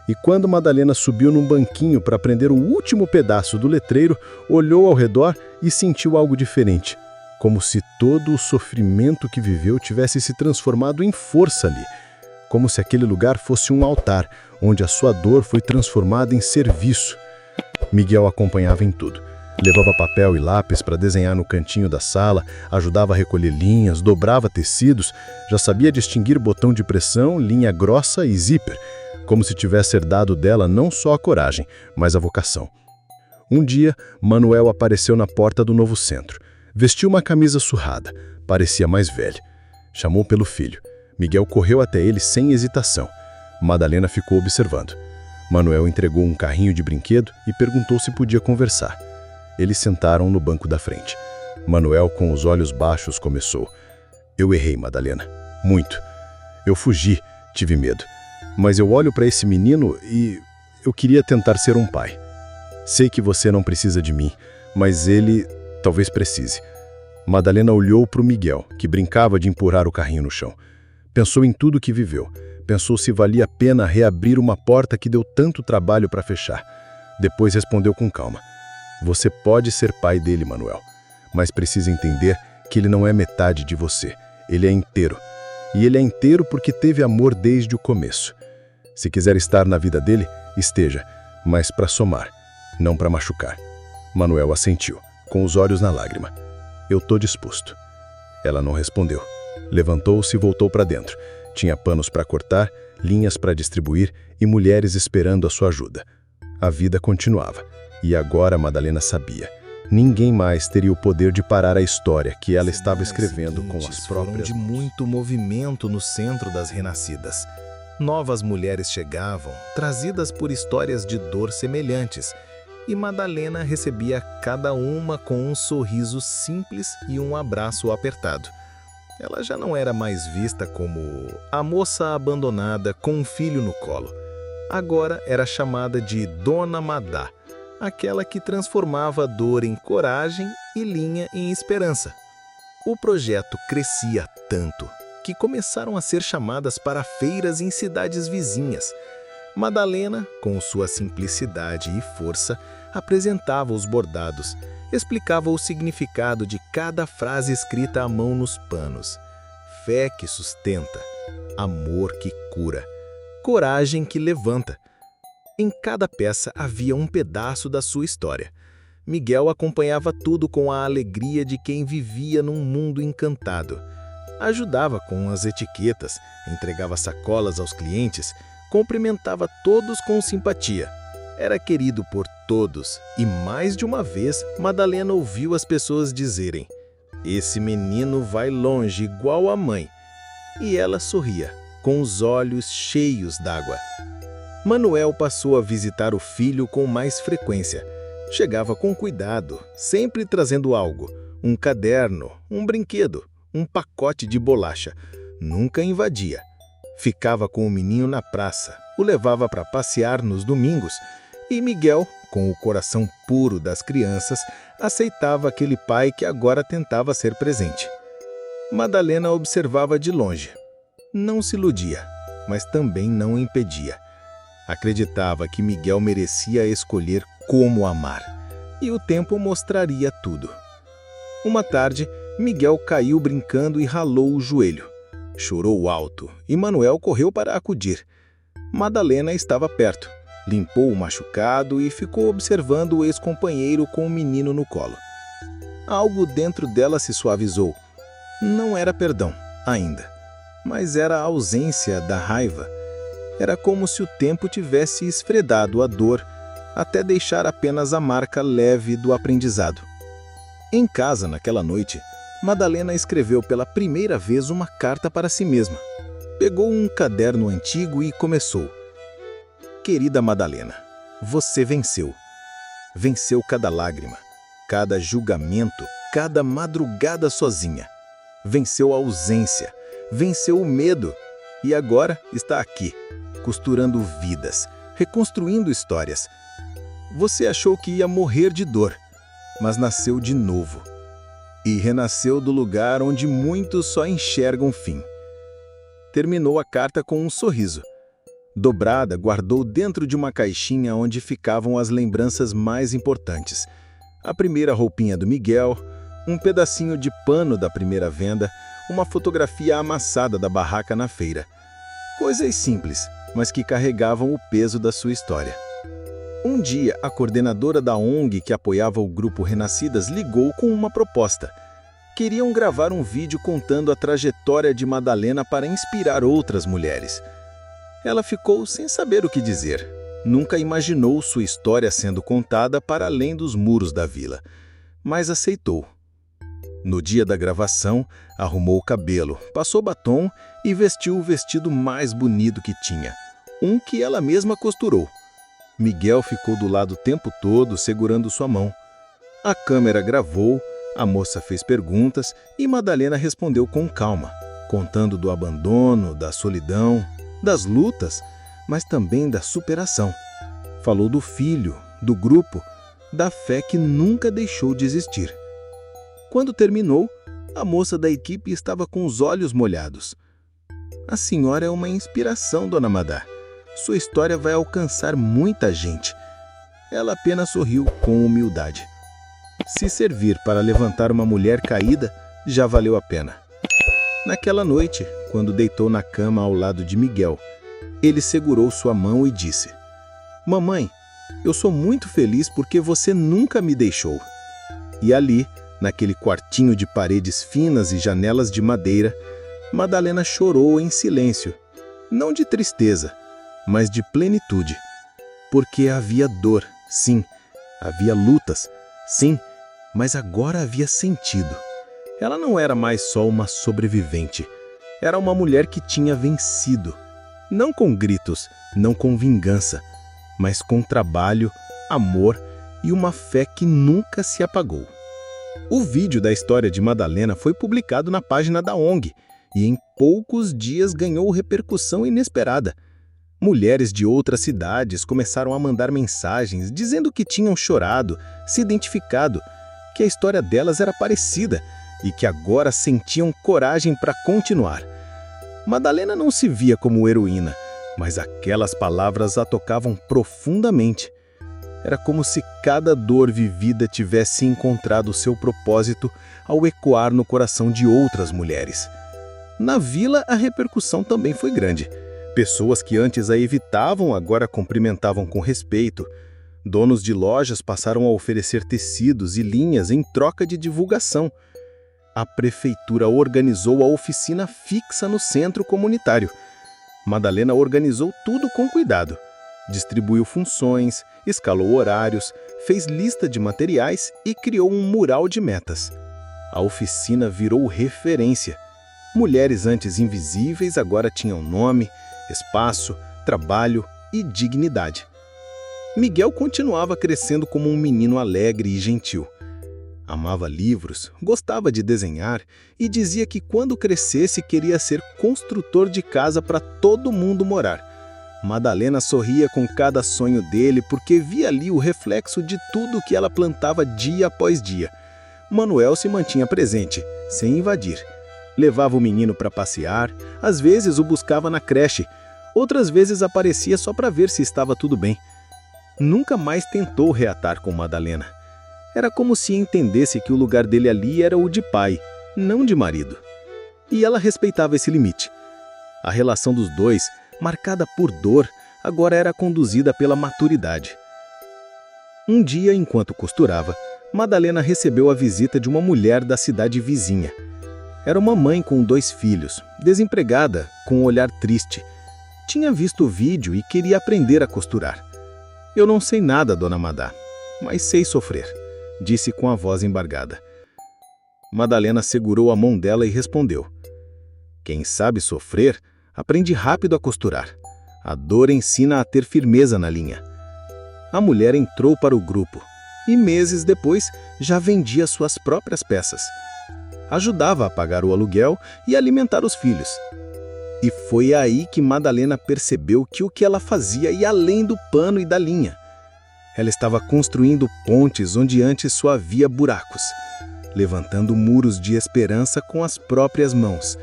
Speaker 2: E quando Madalena subiu num banquinho para prender o último pedaço do letreiro, olhou ao redor e sentiu algo diferente. Como se todo o sofrimento que viveu tivesse se transformado em força ali. Como se aquele lugar fosse um altar, onde a sua dor foi transformada em serviço. Miguel acompanhava em tudo. Levava papel e lápis para desenhar no cantinho da sala, ajudava a recolher linhas, dobrava tecidos, já sabia distinguir botão de pressão, linha grossa e zíper, como se tivesse herdado dela não só a coragem, mas a vocação. Um dia, Manuel apareceu na porta do novo centro. Vestiu uma camisa surrada, parecia mais velho. Chamou pelo filho. Miguel correu até ele sem hesitação. Madalena ficou observando. Manuel entregou um carrinho de brinquedo e perguntou se podia conversar. Eles sentaram no banco da frente. Manuel, com os olhos baixos, começou. Eu errei, Madalena. Muito. Eu fugi, tive medo. Mas eu olho para esse menino e eu queria tentar ser um pai. Sei que você não precisa de mim, mas ele talvez precise. Madalena olhou para o Miguel, que brincava de empurrar o carrinho no chão. Pensou em tudo que viveu. Pensou se valia a pena reabrir uma porta que deu tanto trabalho para fechar. Depois respondeu com calma. Você pode ser pai dele, Manuel, mas precisa entender que ele não é metade de você. Ele é inteiro. E ele é inteiro porque teve amor desde o começo. Se quiser estar na vida dele, esteja, mas para somar, não para machucar. Manuel assentiu, com os olhos na lágrima. Eu tô disposto. Ela não respondeu. Levantou-se e voltou para dentro. Tinha panos para cortar, linhas para distribuir e mulheres esperando a sua ajuda. A vida continuava. E agora Madalena sabia. Ninguém mais teria o poder de parar a história que ela estava escrevendo com as próprias
Speaker 3: de muito movimento no centro das Renascidas. Novas mulheres chegavam, trazidas por histórias de dor semelhantes, e Madalena recebia cada uma com um sorriso simples e um abraço apertado. Ela já não era mais vista como a moça abandonada com um filho no colo. Agora era chamada de Dona Madá, aquela que transformava a dor em coragem e linha em esperança. O projeto crescia tanto que começaram a ser chamadas para feiras em cidades vizinhas. Madalena, com sua simplicidade e força, apresentava os bordados, explicava o significado de cada frase escrita à mão nos panos. Fé que sustenta, amor que cura, coragem que levanta. Em cada peça havia um pedaço da sua história. Miguel acompanhava tudo com a alegria de quem vivia num mundo encantado. Ajudava com as etiquetas, entregava sacolas aos clientes, cumprimentava todos com simpatia. Era querido por todos e mais de uma vez Madalena ouviu as pessoas dizerem: "Esse menino vai longe igual a mãe." E ela sorria, com os olhos cheios d'água. Manuel passou a visitar o filho com mais frequência. Chegava com cuidado, sempre trazendo algo: um caderno, um brinquedo, um pacote de bolacha. Nunca invadia. Ficava com o menino na praça, o levava para passear nos domingos, e Miguel, com o coração puro das crianças, aceitava aquele pai que agora tentava ser presente. Madalena observava de longe. Não se iludia, mas também não impedia. Acreditava que Miguel merecia escolher como amar, e o tempo mostraria tudo. Uma tarde, Miguel caiu brincando e ralou o joelho. Chorou alto e Manuel correu para acudir. Madalena estava perto, limpou o machucado e ficou observando o ex-companheiro com o menino no colo. Algo dentro dela se suavizou. Não era perdão, ainda, mas era a ausência da raiva. Era como se o tempo tivesse esfredado a dor, até deixar apenas a marca leve do aprendizado. Em casa, naquela noite, Madalena escreveu pela primeira vez uma carta para si mesma. Pegou um caderno antigo e começou: "Querida Madalena, você venceu. Venceu cada lágrima, cada julgamento, cada madrugada sozinha. Venceu a ausência, venceu o medo e agora está aqui, costurando vidas, reconstruindo histórias. Você achou que ia morrer de dor, mas nasceu de novo. E renasceu do lugar onde muitos só enxergam fim." Terminou a carta com um sorriso. Dobrada, guardou dentro de uma caixinha onde ficavam as lembranças mais importantes: a primeira roupinha do Miguel, um pedacinho de pano da primeira venda, uma fotografia amassada da barraca na feira. Coisas simples, mas que carregavam o peso da sua história. Um dia, a coordenadora da ONG que apoiava o grupo Renascidas ligou com uma proposta. Queriam gravar um vídeo contando a trajetória de Madalena para inspirar outras mulheres. Ela ficou sem saber o que dizer. Nunca imaginou sua história sendo contada para além dos muros da vila, mas aceitou. No dia da gravação, arrumou o cabelo, passou batom e vestiu o vestido mais bonito que tinha, um que ela mesma costurou. Miguel ficou do lado o tempo todo, segurando sua mão. A câmera gravou, a moça fez perguntas e Madalena respondeu com calma, contando do abandono, da solidão, das lutas, mas também da superação. Falou do filho, do grupo, da fé que nunca deixou de existir. Quando terminou, a moça da equipe estava com os olhos molhados. "A senhora é uma inspiração, dona Madá. Sua história vai alcançar muita gente." Ela apenas sorriu com humildade. Se servir para levantar uma mulher caída, já valeu a pena. Naquela noite, quando deitou na cama ao lado de Miguel, ele segurou sua mão e disse: "Mamãe, eu sou muito feliz porque você nunca me deixou." E ali, naquele quartinho de paredes finas e janelas de madeira, Madalena chorou em silêncio, não de tristeza, mas de plenitude. Porque havia dor, sim, havia lutas, sim, mas agora havia sentido. Ela não era mais só uma sobrevivente, era uma mulher que tinha vencido. Não com gritos, não com vingança, mas com trabalho, amor e uma fé que nunca se apagou. O vídeo da história de Madalena foi publicado na página da ONG e em poucos dias ganhou repercussão inesperada. Mulheres de outras cidades começaram a mandar mensagens dizendo que tinham chorado, se identificado, que a história delas era parecida e que agora sentiam coragem para continuar. Madalena não se via como heroína, mas aquelas palavras a tocavam profundamente. Era como se cada dor vivida tivesse encontrado seu propósito ao ecoar no coração de outras mulheres. Na vila, a repercussão também foi grande. Pessoas que antes a evitavam agora cumprimentavam com respeito. Donos de lojas passaram a oferecer tecidos e linhas em troca de divulgação. a prefeitura organizou a oficina fixa no centro comunitário. Madalena organizou tudo com cuidado. Distribuiu funções, escalou horários, fez lista de materiais e criou um mural de metas. A oficina virou referência. Mulheres antes invisíveis agora tinham nome, espaço, trabalho e dignidade. Miguel continuava crescendo como um menino alegre e gentil. Amava livros, gostava de desenhar e dizia que quando crescesse queria ser construtor de casa para todo mundo morar. Madalena sorria com cada sonho dele porque via ali o reflexo de tudo que ela plantava dia após dia. Manuel se mantinha presente, sem invadir. Levava o menino para passear, às vezes o buscava na creche, outras vezes aparecia só para ver se estava tudo bem. Nunca mais tentou reatar com Madalena. Era como se entendesse que o lugar dele ali era o de pai, não de marido. E ela respeitava esse limite. A relação dos dois, marcada por dor, agora era conduzida pela maturidade. Um dia, enquanto costurava, Madalena recebeu a visita de uma mulher da cidade vizinha. Era uma mãe com 2 filhos, desempregada, com um olhar triste. Tinha visto o vídeo e queria aprender a costurar. "Eu não sei nada, dona Madá, mas sei sofrer", disse com a voz embargada. Madalena segurou a mão dela e respondeu: "Quem sabe sofrer, aprende rápido a costurar. A dor ensina a ter firmeza na linha." A mulher entrou para o grupo e meses depois já vendia suas próprias peças. Ajudava a pagar o aluguel e alimentar os filhos. E foi aí que Madalena percebeu que o que ela fazia ia além do pano e da linha. Ela estava construindo pontes onde antes só havia buracos, levantando muros de esperança com as próprias mãos.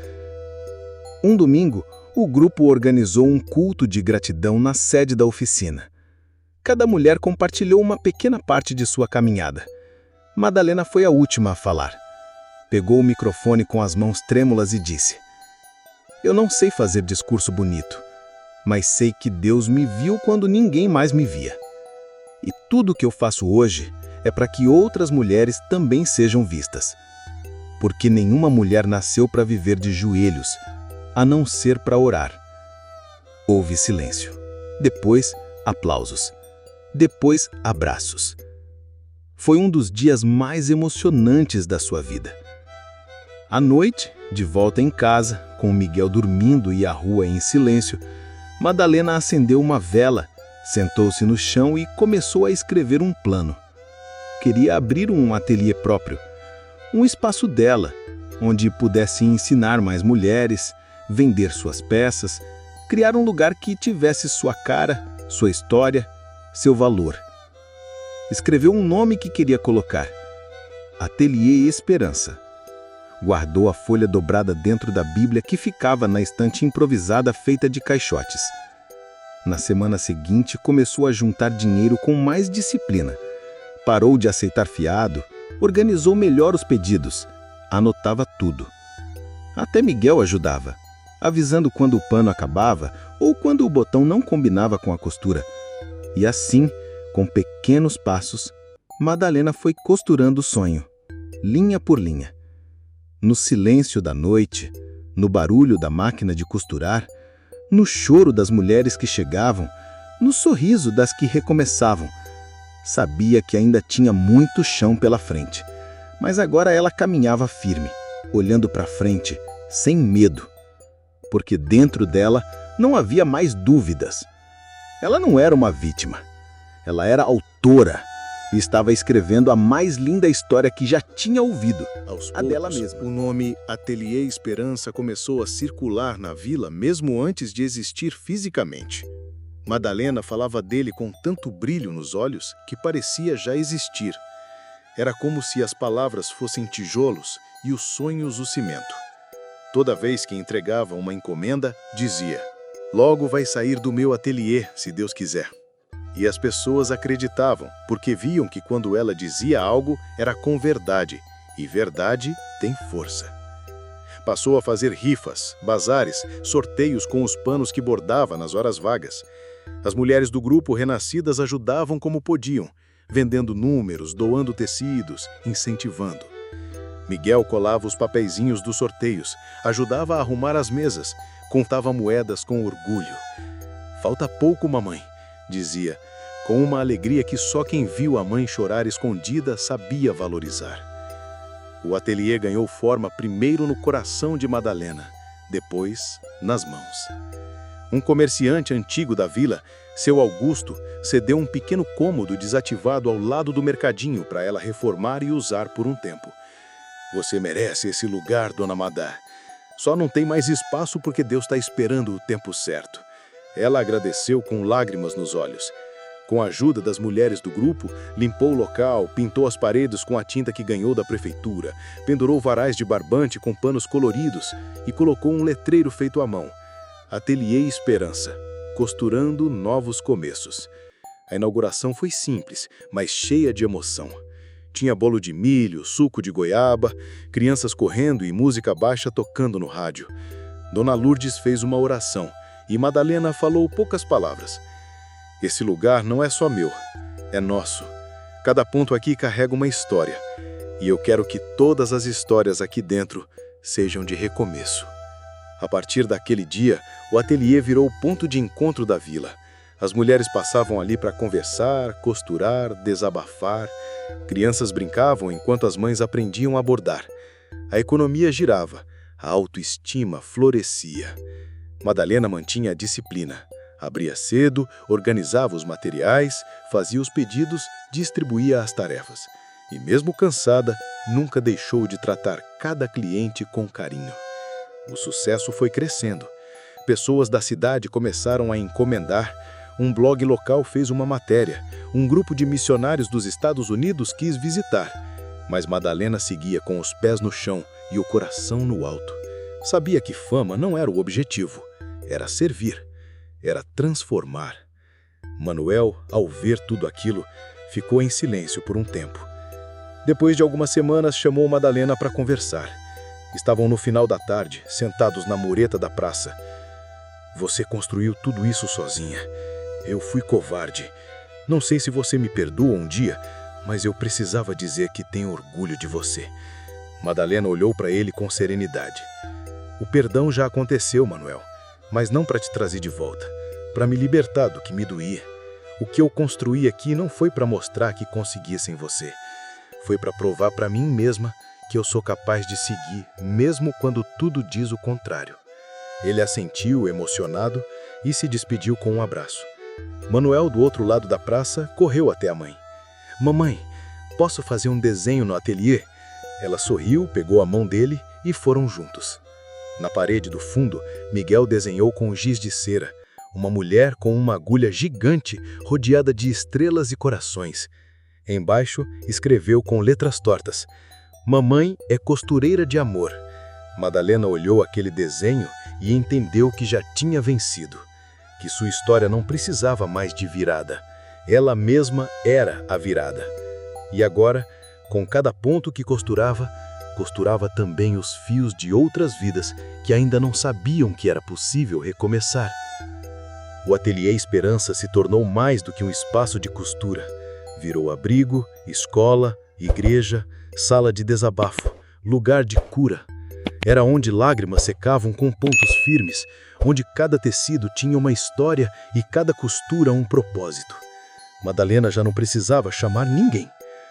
Speaker 3: Um domingo, o grupo organizou um culto de gratidão na sede da oficina. Cada mulher compartilhou uma pequena parte de sua caminhada. Madalena foi a última a falar. Pegou o microfone com as mãos trêmulas e disse: "Eu não sei fazer discurso bonito, mas sei que Deus me viu quando ninguém mais me via. E tudo o que eu faço hoje é para que outras mulheres também sejam vistas. Porque nenhuma mulher nasceu para viver de joelhos, a não ser para orar." Houve silêncio. Depois, aplausos. Depois, abraços. Foi um dos dias mais emocionantes da sua vida. À noite, de volta em casa, com o Miguel dormindo e a rua em silêncio, Madalena acendeu uma vela, sentou-se no chão e começou a escrever um plano. Queria abrir um ateliê próprio, um espaço dela, onde pudesse ensinar mais mulheres, vender suas peças, criar um lugar que tivesse sua cara, sua história, seu valor. Escreveu um nome que queria colocar: Ateliê Esperança. Guardou a folha dobrada dentro da Bíblia que ficava na estante improvisada feita de caixotes. Na semana seguinte, começou a juntar dinheiro com mais disciplina. Parou de aceitar fiado, organizou melhor os pedidos, anotava tudo. Até Miguel ajudava, avisando quando o pano acabava ou quando o botão não combinava com a costura. E assim, com pequenos passos, Madalena foi costurando o sonho, linha por linha. No silêncio da noite, no barulho da máquina de costurar, no choro das mulheres que chegavam, no sorriso das que recomeçavam. Sabia que ainda tinha muito chão pela frente, mas agora ela caminhava firme, olhando para frente, sem medo, porque dentro dela não havia mais dúvidas. Ela não era uma vítima, ela era autora e estava escrevendo a mais linda história que já tinha ouvido, a dela mesma.
Speaker 1: O nome Ateliê Esperança começou a circular na vila mesmo antes de existir fisicamente. Madalena falava dele com tanto brilho nos olhos que parecia já existir. Era como se as palavras fossem tijolos e os sonhos o cimento. Toda vez que entregava uma encomenda, dizia: "Logo vai sair do meu ateliê, se Deus quiser." E as pessoas acreditavam, porque viam que quando ela dizia algo, era com verdade, e verdade tem força. Passou a fazer rifas, bazares, sorteios com os panos que bordava nas horas vagas. As mulheres do grupo Renascidas ajudavam como podiam, vendendo números, doando tecidos, incentivando.
Speaker 2: Miguel colava os papeizinhos dos sorteios, ajudava a arrumar as mesas, contava moedas com orgulho. "Falta pouco, mamãe", dizia, com uma alegria que só quem viu a mãe chorar escondida sabia valorizar. O ateliê ganhou forma primeiro no coração de Madalena, depois nas mãos. Um comerciante antigo da vila, seu Augusto, cedeu um pequeno cômodo desativado ao lado do mercadinho para ela reformar e usar por um tempo. "Você merece esse lugar, dona Madá. Só não tem mais espaço porque Deus está esperando o tempo certo." Ela agradeceu com lágrimas nos olhos. Com a ajuda das mulheres do grupo, limpou o local, pintou as paredes com a tinta que ganhou da prefeitura, pendurou varais de barbante com panos coloridos e colocou um letreiro feito à mão: Ateliê Esperança, costurando novos começos. A inauguração foi simples, mas cheia de emoção. Tinha bolo de milho, suco de goiaba, crianças correndo e música baixa tocando no rádio. Dona Lourdes fez uma oração e Madalena falou poucas palavras. "Esse lugar não é só meu, é nosso. Cada ponto aqui carrega uma história, e eu quero que todas as histórias aqui dentro sejam de recomeço." A partir daquele dia, o ateliê virou o ponto de encontro da vila. As mulheres passavam ali para conversar, costurar, desabafar. Crianças brincavam enquanto as mães aprendiam a bordar. A economia girava, a autoestima florescia. Madalena mantinha a disciplina. Abria cedo, organizava os materiais, fazia os pedidos, distribuía as tarefas. E mesmo cansada, nunca deixou de tratar cada cliente com carinho. O sucesso foi crescendo. Pessoas da cidade começaram a encomendar. Um blog local fez uma matéria. Um grupo de missionários dos Estados Unidos quis visitar. Mas Madalena seguia com os pés no chão e o coração no alto. Sabia que fama não era o objetivo. Era servir. Era transformar. Manuel, ao ver tudo aquilo, ficou em silêncio por um tempo. Depois de algumas semanas, chamou Madalena para conversar. Estavam no final da tarde, sentados na mureta da praça. "Você construiu tudo isso sozinha. Eu fui covarde. Não sei se você me perdoa um dia, mas eu precisava dizer que tenho orgulho de você." Madalena olhou para ele com serenidade. "O perdão já aconteceu, Manuel. Mas não para te trazer de volta, para me libertar do que me doía. O que eu construí aqui não foi para mostrar que conseguia sem você. Foi para provar para mim mesma que eu sou capaz de seguir, mesmo quando tudo diz o contrário." Ele assentiu, emocionado, e se despediu com um abraço. Manuel, do outro lado da praça, correu até a mãe. "Mamãe, posso fazer um desenho no ateliê?" Ela sorriu, pegou a mão dele e foram juntos. Na parede do fundo, Miguel desenhou com giz de cera uma mulher com uma agulha gigante rodeada de estrelas e corações. Embaixo, escreveu com letras tortas: "Mamãe é costureira de amor." Madalena olhou aquele desenho e entendeu que já tinha vencido, que sua história não precisava mais de virada. Ela mesma era a virada. E agora, com cada ponto que costurava também os fios de outras vidas que ainda não sabiam que era possível recomeçar. O Ateliê Esperança se tornou mais do que um espaço de costura. Virou abrigo, escola, igreja, sala de desabafo, lugar de cura. Era onde lágrimas secavam com pontos firmes, onde cada tecido tinha uma história e cada costura um propósito. Madalena já não precisava chamar ninguém.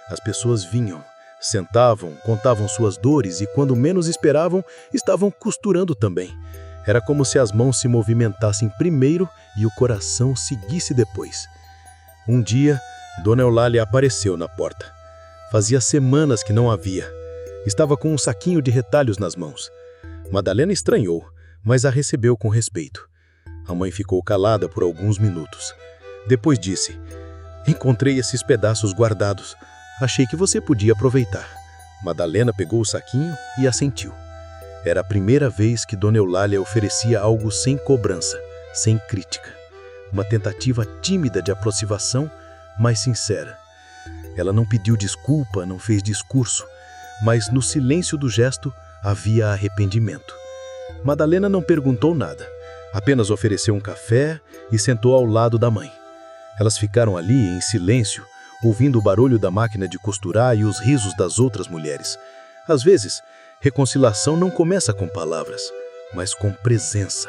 Speaker 2: As pessoas vinham, sentavam, contavam suas dores e, quando menos esperavam, estavam costurando também. Era como se as mãos se movimentassem primeiro e o coração seguisse depois. Um dia, Dona Eulália apareceu na porta. Fazia semanas que não a via. Estava com um saquinho de retalhos nas mãos. Madalena estranhou, mas a recebeu com respeito. A mãe ficou calada por alguns minutos. Depois disse: "Encontrei esses pedaços guardados. Achei que você podia aproveitar." Madalena pegou o saquinho e assentiu. Era a primeira vez que Dona Eulália oferecia algo sem cobrança, sem crítica. Uma tentativa tímida de aproximação, mas sincera. Ela não pediu desculpa, não fez discurso, mas no silêncio do gesto havia arrependimento. Madalena não perguntou nada, apenas ofereceu um café e sentou ao lado da mãe. Elas ficaram ali em silêncio, ouvindo o barulho da máquina de costurar e os risos das outras mulheres.
Speaker 4: Às vezes, reconciliação não começa com palavras, mas com presença.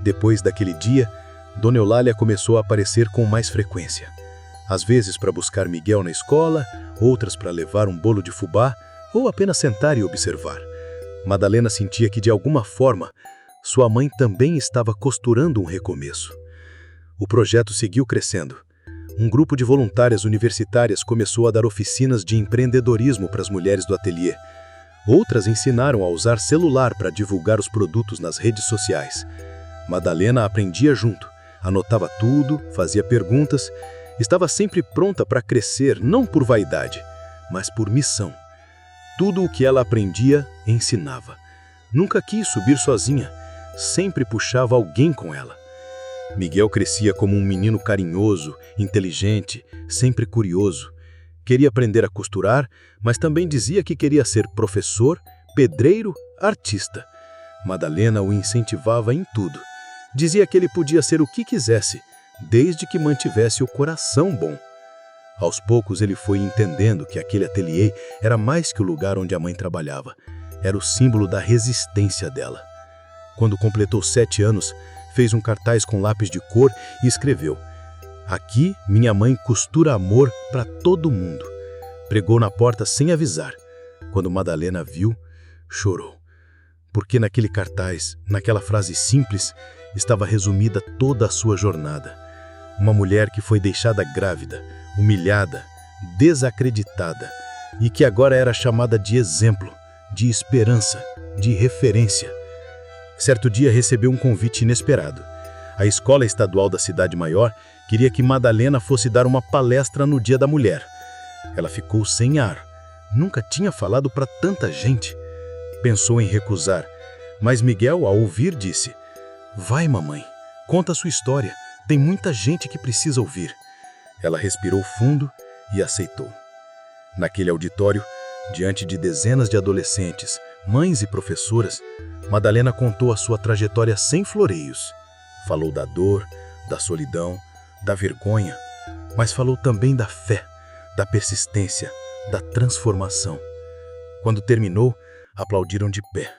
Speaker 4: Depois daquele dia, Dona Eulália começou a aparecer com mais frequência. Às vezes para buscar Miguel na escola, outras para levar um bolo de fubá ou apenas sentar e observar. Madalena sentia que, de alguma forma, sua mãe também estava costurando um recomeço. O projeto seguiu crescendo. Um grupo de voluntárias universitárias começou a dar oficinas de empreendedorismo para as mulheres do ateliê. Outras ensinaram a usar celular para divulgar os produtos nas redes sociais. Madalena aprendia junto, anotava tudo, fazia perguntas, estava sempre pronta para crescer, não por vaidade, mas por missão. Tudo o que ela aprendia, ensinava. Nunca quis subir sozinha, sempre puxava alguém com ela. Miguel crescia como um menino carinhoso, inteligente, sempre curioso. Queria aprender a costurar, mas também dizia que queria ser professor, pedreiro, artista. Madalena o incentivava em tudo. Dizia que ele podia ser o que quisesse, desde que mantivesse o coração bom. Aos poucos ele foi entendendo que aquele ateliê era mais que o lugar onde a mãe trabalhava. Era o símbolo da resistência dela. Quando completou 7 anos, fez um cartaz com lápis de cor e escreveu: "Aqui, minha mãe costura amor para todo mundo." Pregou na porta sem avisar. Quando Madalena viu, chorou. Porque naquele cartaz, naquela frase simples, estava resumida toda a sua jornada. Uma mulher que foi deixada grávida, humilhada, desacreditada, e que agora era chamada de exemplo, de esperança, de referência. Certo dia recebeu um convite inesperado. A escola estadual da cidade maior queria que Madalena fosse dar uma palestra no Dia da Mulher. Ela ficou sem ar. Nunca tinha falado para tanta gente. Pensou em recusar, mas Miguel, ao ouvir, disse: "Vai, mamãe, conta a sua história. Tem muita gente que precisa ouvir." Ela respirou fundo e aceitou. Naquele auditório, diante de dezenas de adolescentes, mães e professoras, Madalena contou a sua trajetória sem floreios. Falou da dor, da solidão, da vergonha, mas falou também da fé, da persistência, da transformação. Quando terminou, aplaudiram de pé.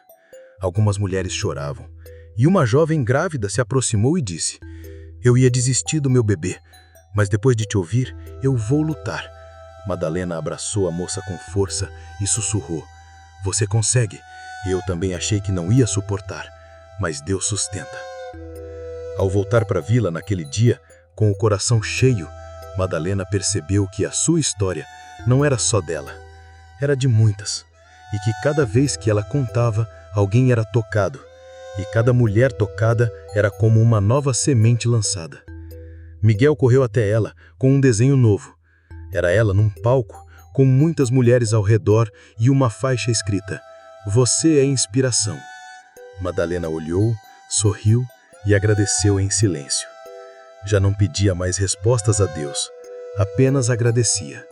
Speaker 4: Algumas mulheres choravam, e uma jovem grávida se aproximou e disse: "Eu ia desistir do meu bebê, mas depois de te ouvir, eu vou lutar." Madalena abraçou a moça com força e sussurrou: "Você consegue. Eu também achei que não ia suportar, mas Deus sustenta." Ao voltar para a vila naquele dia, com o coração cheio, Madalena percebeu que a sua história não era só dela, era de muitas, e que cada vez que ela contava, alguém era tocado, e cada mulher tocada era como uma nova semente lançada. Miguel correu até ela com um desenho novo. Era ela num palco, com muitas mulheres ao redor e uma faixa escrita: "Você é inspiração." Madalena olhou, sorriu e agradeceu em silêncio. Já não pedia mais respostas a Deus, apenas agradecia,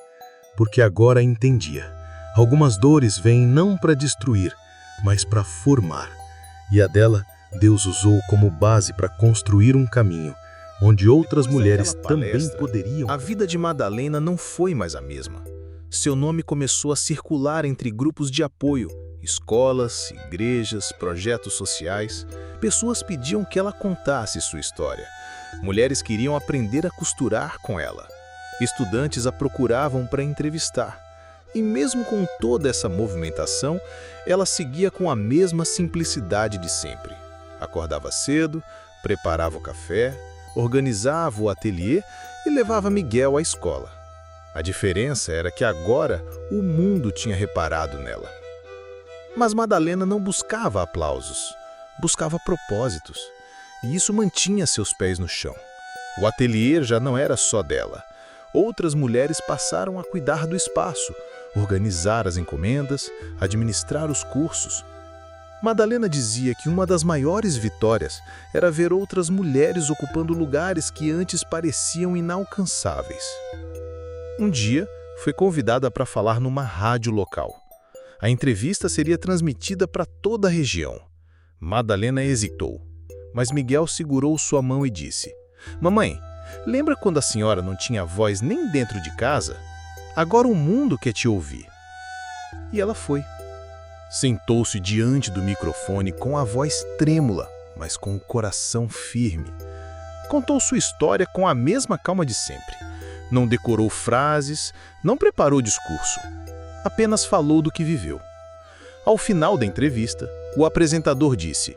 Speaker 4: porque agora entendia. Algumas dores vêm não para destruir, mas para formar. E a dela, Deus usou como base para construir um caminho, onde outras mulheres também poderiam.
Speaker 3: A vida de Madalena não foi mais a mesma. Seu nome começou a circular entre grupos de apoio, escolas, igrejas, projetos sociais. Pessoas pediam que ela contasse sua história. Mulheres queriam aprender a costurar com ela. Estudantes a procuravam para entrevistar. E mesmo com toda essa movimentação, ela seguia com a mesma simplicidade de sempre. Acordava cedo, preparava o café, organizava o ateliê e levava Miguel à escola. A diferença era que agora o mundo tinha reparado nela. Mas Madalena não buscava aplausos, buscava propósitos. E isso mantinha seus pés no chão. O ateliê já não era só dela. Outras mulheres passaram a cuidar do espaço, organizar as encomendas, administrar os cursos. Madalena dizia que uma das maiores vitórias era ver outras mulheres ocupando lugares que antes pareciam inalcançáveis. Um dia, foi convidada para falar numa rádio local. A entrevista seria transmitida para toda a região. Madalena hesitou, mas Miguel segurou sua mão e disse: "Mamãe, lembra quando a senhora não tinha voz nem dentro de casa? Agora o mundo quer te ouvir." E ela foi.
Speaker 4: Sentou-se diante do microfone com a voz trêmula, mas com o coração firme. Contou sua história com a mesma calma de sempre. Não decorou frases, não preparou discurso. Apenas falou do que viveu. Ao final da entrevista, o apresentador disse: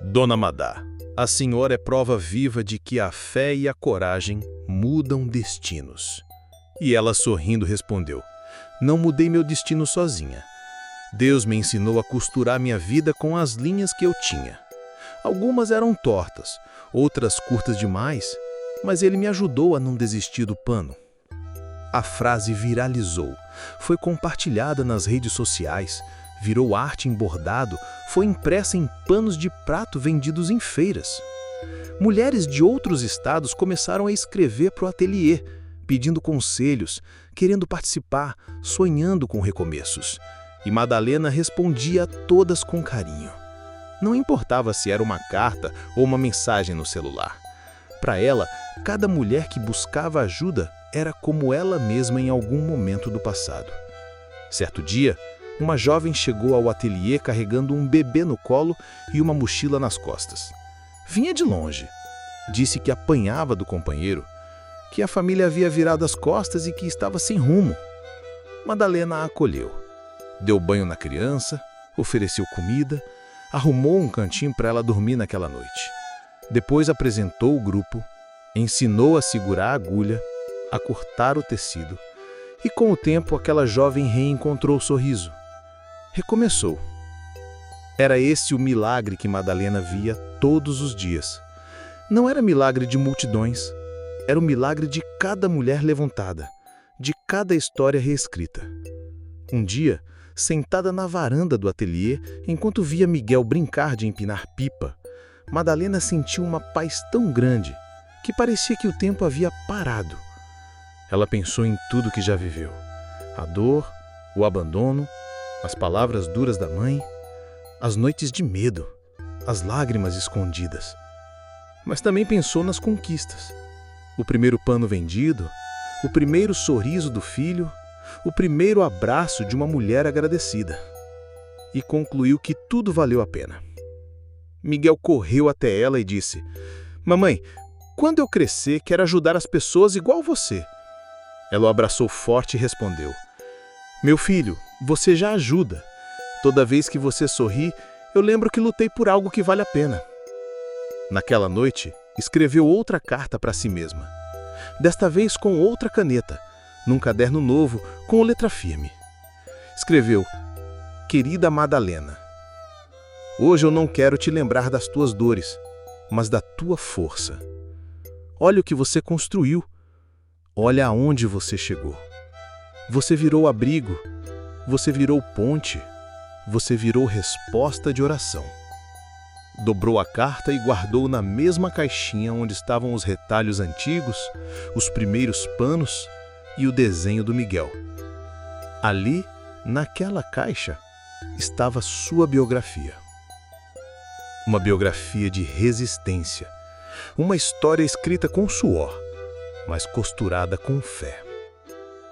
Speaker 4: Dona Madá, a senhora é prova viva de que a fé e a coragem mudam destinos. E ela, sorrindo, respondeu: Não mudei meu destino sozinha. Deus me ensinou a costurar minha vida com as linhas que eu tinha. Algumas eram tortas, outras curtas demais, mas ele me ajudou a não desistir do pano. A frase viralizou, foi compartilhada nas redes sociais, virou arte em bordado, foi impressa em panos de prato vendidos em feiras. Mulheres de outros estados começaram a escrever para o ateliê, pedindo conselhos, querendo participar, sonhando com recomeços. E Madalena respondia a todas com carinho. Não importava se era uma carta ou uma mensagem no celular. Para ela, cada mulher que buscava ajuda era como ela mesma em algum momento do passado. Certo dia, uma jovem chegou ao ateliê carregando um bebê no colo e uma mochila nas costas. Vinha de longe. Disse que apanhava do companheiro, que a família havia virado as costas e que estava sem rumo. Madalena a acolheu. Deu banho na criança, ofereceu comida, arrumou um cantinho para ela dormir naquela noite. Depois apresentou o grupo, ensinou a segurar a agulha, a cortar o tecido, e com o tempo aquela jovem reencontrou o sorriso. Recomeçou. Era esse o milagre que Madalena via todos os dias. Não era milagre de multidões, era o milagre de cada mulher levantada, de cada história reescrita. Um dia, sentada na varanda do ateliê, enquanto via Miguel brincar de empinar pipa, Madalena sentiu uma paz tão grande que parecia que o tempo havia parado. Ela pensou em tudo que já viveu: a dor, o abandono, as palavras duras da mãe, as noites de medo, as lágrimas escondidas. Mas também pensou nas conquistas: o primeiro pano vendido, o primeiro sorriso do filho, o primeiro abraço de uma mulher agradecida. E concluiu que tudo valeu a pena. Miguel correu até ela e disse: Mamãe, quando eu crescer, quero ajudar as pessoas igual você. Ela o abraçou forte e respondeu: Meu filho, você já ajuda. Toda vez que você sorri, eu lembro que lutei por algo que vale a pena. Naquela noite, escreveu outra carta para si mesma. Desta vez com outra caneta, num caderno novo, com letra firme. Escreveu: Querida Madalena, hoje eu não quero te lembrar das tuas dores, mas da tua força. Olha o que você construiu. Olha aonde você chegou. Você virou abrigo, você virou ponte, você virou resposta de oração. Dobrou a carta e guardou na mesma caixinha onde estavam os retalhos antigos, os primeiros panos e o desenho do Miguel. Ali, naquela caixa, estava sua biografia. Uma biografia de resistência, uma história escrita com suor, mas costurada com fé.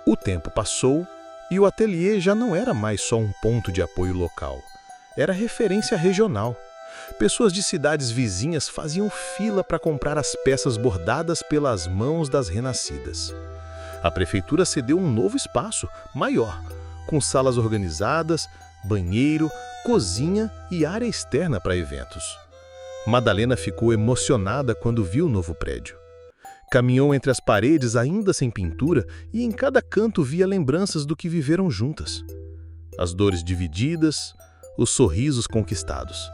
Speaker 4: O tempo passou e o ateliê já não era mais só um ponto de apoio local, era referência regional. Pessoas de cidades vizinhas faziam fila para comprar as peças bordadas pelas mãos das renascidas. A prefeitura cedeu um novo espaço, maior, com salas organizadas, banheiro, cozinha e área externa para eventos. Madalena ficou emocionada quando viu o novo prédio. Caminhou entre as paredes ainda sem pintura e em cada canto via lembranças do que viveram juntas. As dores divididas, os sorrisos conquistados,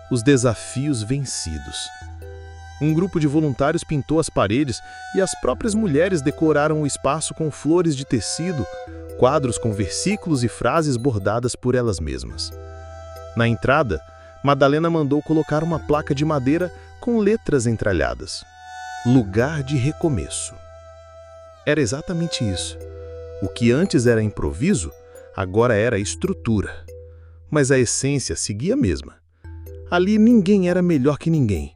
Speaker 4: os desafios vencidos. Um grupo de voluntários pintou as paredes e as próprias mulheres decoraram o espaço com flores de tecido, quadros com versículos e frases bordadas por elas mesmas. Na entrada, Madalena mandou colocar uma placa de madeira com letras entralhadas: Lugar de recomeço. Era exatamente isso. O que antes era improviso, agora era estrutura. Mas a essência seguia a mesma. Ali ninguém era melhor que ninguém.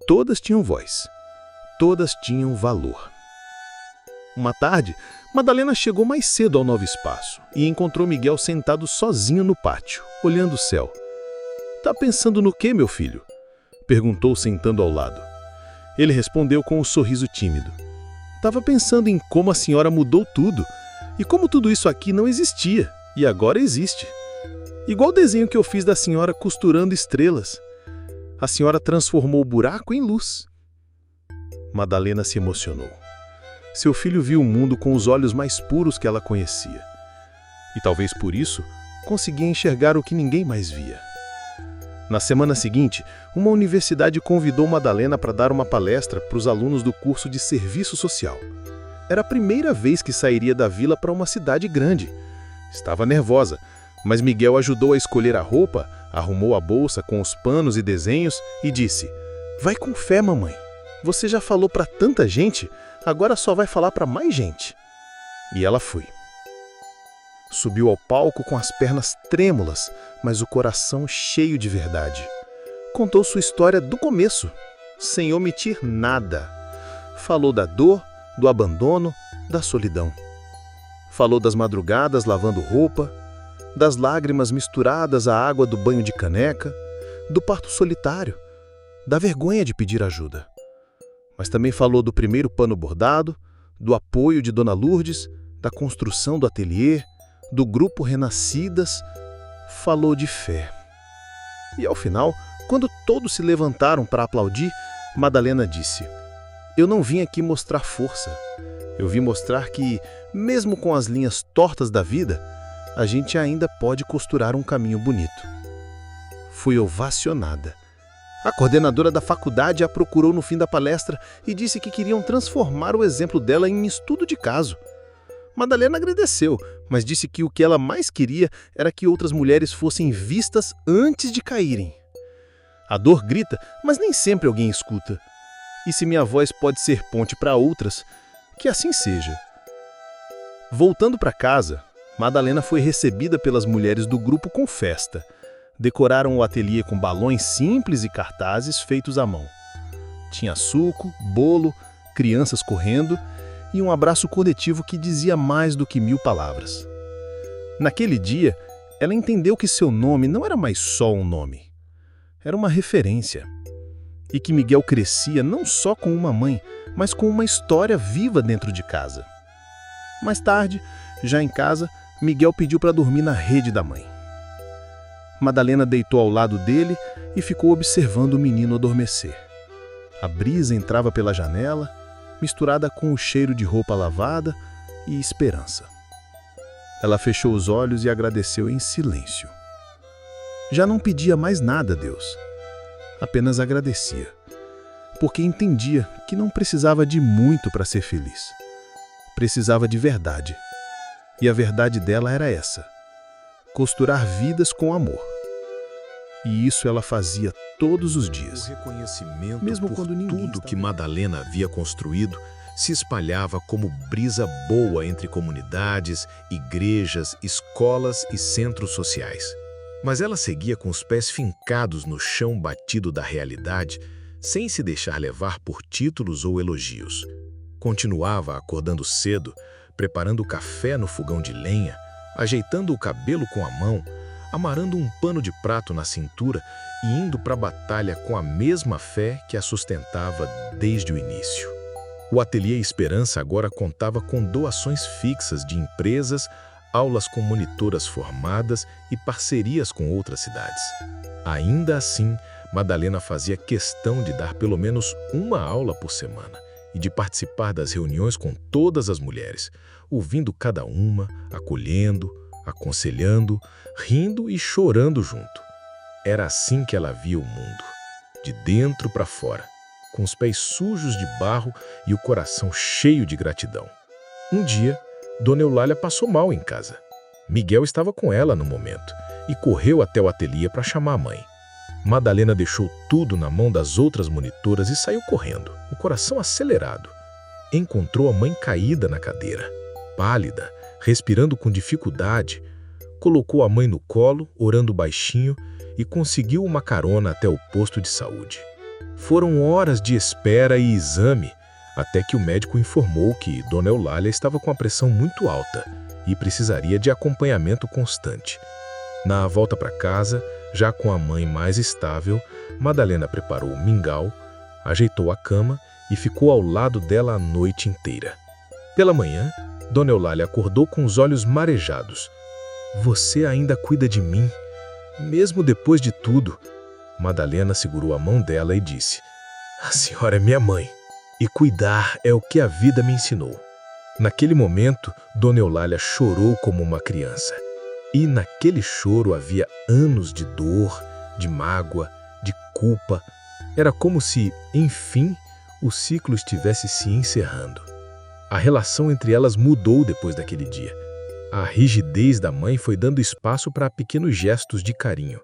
Speaker 4: Todas tinham voz. Todas tinham valor. Uma tarde,
Speaker 3: Madalena chegou mais cedo ao novo espaço e encontrou Miguel sentado sozinho no pátio, olhando o céu. "Tá pensando no quê, meu filho?" perguntou, sentando ao lado. Ele respondeu com um sorriso tímido. "Tava pensando em como a senhora mudou tudo e como tudo isso aqui não existia e agora existe. Igual o desenho que eu fiz da senhora costurando estrelas. A senhora transformou o buraco em luz." Madalena se emocionou. Seu filho viu o mundo com os olhos mais puros que ela conhecia. E talvez por isso, conseguia enxergar o que ninguém mais via. Na semana seguinte, uma universidade convidou Madalena para dar uma palestra para os alunos do curso de Serviço Social. Era a primeira vez que sairia da vila para uma cidade grande. Estava nervosa, mas Miguel ajudou a escolher a roupa, arrumou a bolsa com os panos e desenhos e disse: "Vai com fé, mamãe. Você já falou para tanta gente, agora só vai falar para mais gente." E ela foi. Subiu ao palco com as pernas trêmulas, mas o coração cheio de verdade. Contou sua história do começo, sem omitir nada. Falou da dor, do abandono, da solidão. Falou das madrugadas lavando roupa, das lágrimas misturadas à água do banho de caneca, do parto solitário, da vergonha de pedir ajuda. Mas também falou do primeiro pano bordado, do apoio de Dona Lourdes, da construção do ateliê, do grupo Renascidas. Falou de fé. E ao final, quando todos se levantaram para aplaudir, Madalena disse: "Eu não vim aqui mostrar força. Eu vim mostrar que, mesmo com as linhas tortas da vida, a gente ainda pode costurar um caminho bonito." Fui ovacionada. A coordenadora da faculdade a procurou no fim da palestra e disse que queriam transformar o exemplo dela em estudo de caso. Madalena agradeceu, mas disse que o que ela mais queria era que outras mulheres fossem vistas antes de caírem. A dor grita, mas nem sempre alguém escuta. E se minha voz pode ser ponte para outras, que assim seja. Voltando para casa, Madalena foi recebida pelas mulheres do grupo com festa. Decoraram o ateliê com balões simples e cartazes feitos à mão. Tinha suco, bolo, crianças correndo e um abraço coletivo que dizia mais do que 1000 palavras. Naquele dia, ela entendeu que seu nome não era mais só um nome. Era uma referência. E que Miguel crescia não só com uma mãe, mas com uma história viva dentro de casa. Mais tarde, já em casa, Miguel pediu para dormir na rede da mãe. Madalena deitou ao lado dele e ficou observando o menino adormecer. A brisa entrava pela janela, misturada com o cheiro de roupa lavada e esperança. Ela fechou os olhos e agradeceu em silêncio. Já não pedia mais nada a Deus, apenas agradecia, porque entendia que não precisava de muito para ser feliz. Precisava de verdade. E a verdade dela era essa: costurar vidas com amor. E isso ela fazia todos os dias.
Speaker 2: O reconhecimento
Speaker 3: mesmo
Speaker 2: por
Speaker 3: quando ninguém
Speaker 2: tudo
Speaker 3: estava
Speaker 2: que Madalena havia construído se espalhava como brisa boa entre comunidades, igrejas, escolas e centros sociais. Mas ela seguia com os pés fincados no chão batido da realidade, sem se deixar levar por títulos ou elogios. Continuava acordando cedo, preparando o café no fogão de lenha, ajeitando o cabelo com a mão, amarrando um pano de prato na cintura e indo para a batalha com a mesma fé que a sustentava desde o início. O Ateliê Esperança agora contava com doações fixas de empresas, aulas com monitoras formadas e parcerias com outras cidades. Ainda assim, Madalena fazia questão de dar pelo menos uma aula por semana e de participar das reuniões com todas as mulheres, ouvindo cada uma, acolhendo, aconselhando, rindo e chorando junto. Era assim que ela via o mundo, de dentro para fora, com os pés sujos de barro e o coração cheio de gratidão. Um dia, Dona Eulália passou mal em casa. Miguel estava com ela no momento e correu até o ateliê para chamar a mãe. Madalena deixou tudo na mão das outras monitoras e saiu correndo, o coração acelerado. Encontrou a mãe caída na cadeira, pálida, respirando com dificuldade. Colocou a mãe no colo, orando baixinho, e conseguiu uma carona até o posto de saúde. Foram horas de espera e exame, até que o médico informou que Dona Eulália estava com a pressão muito alta e precisaria de acompanhamento constante. Na volta para casa, já com a mãe mais estável, Madalena preparou o mingau, ajeitou a cama e ficou ao lado dela a noite inteira. Pela manhã, Dona Eulália acordou com os olhos marejados. "Você ainda cuida de mim, mesmo depois de tudo?" Madalena segurou a mão dela e disse: "A senhora é minha mãe, e cuidar é o que a vida me ensinou." Naquele momento, Dona Eulália chorou como uma criança. E naquele choro havia anos de dor, de mágoa, de culpa. Era como se, enfim, o ciclo estivesse se encerrando. A relação entre elas mudou depois daquele dia. A rigidez da mãe foi dando espaço para pequenos gestos de carinho.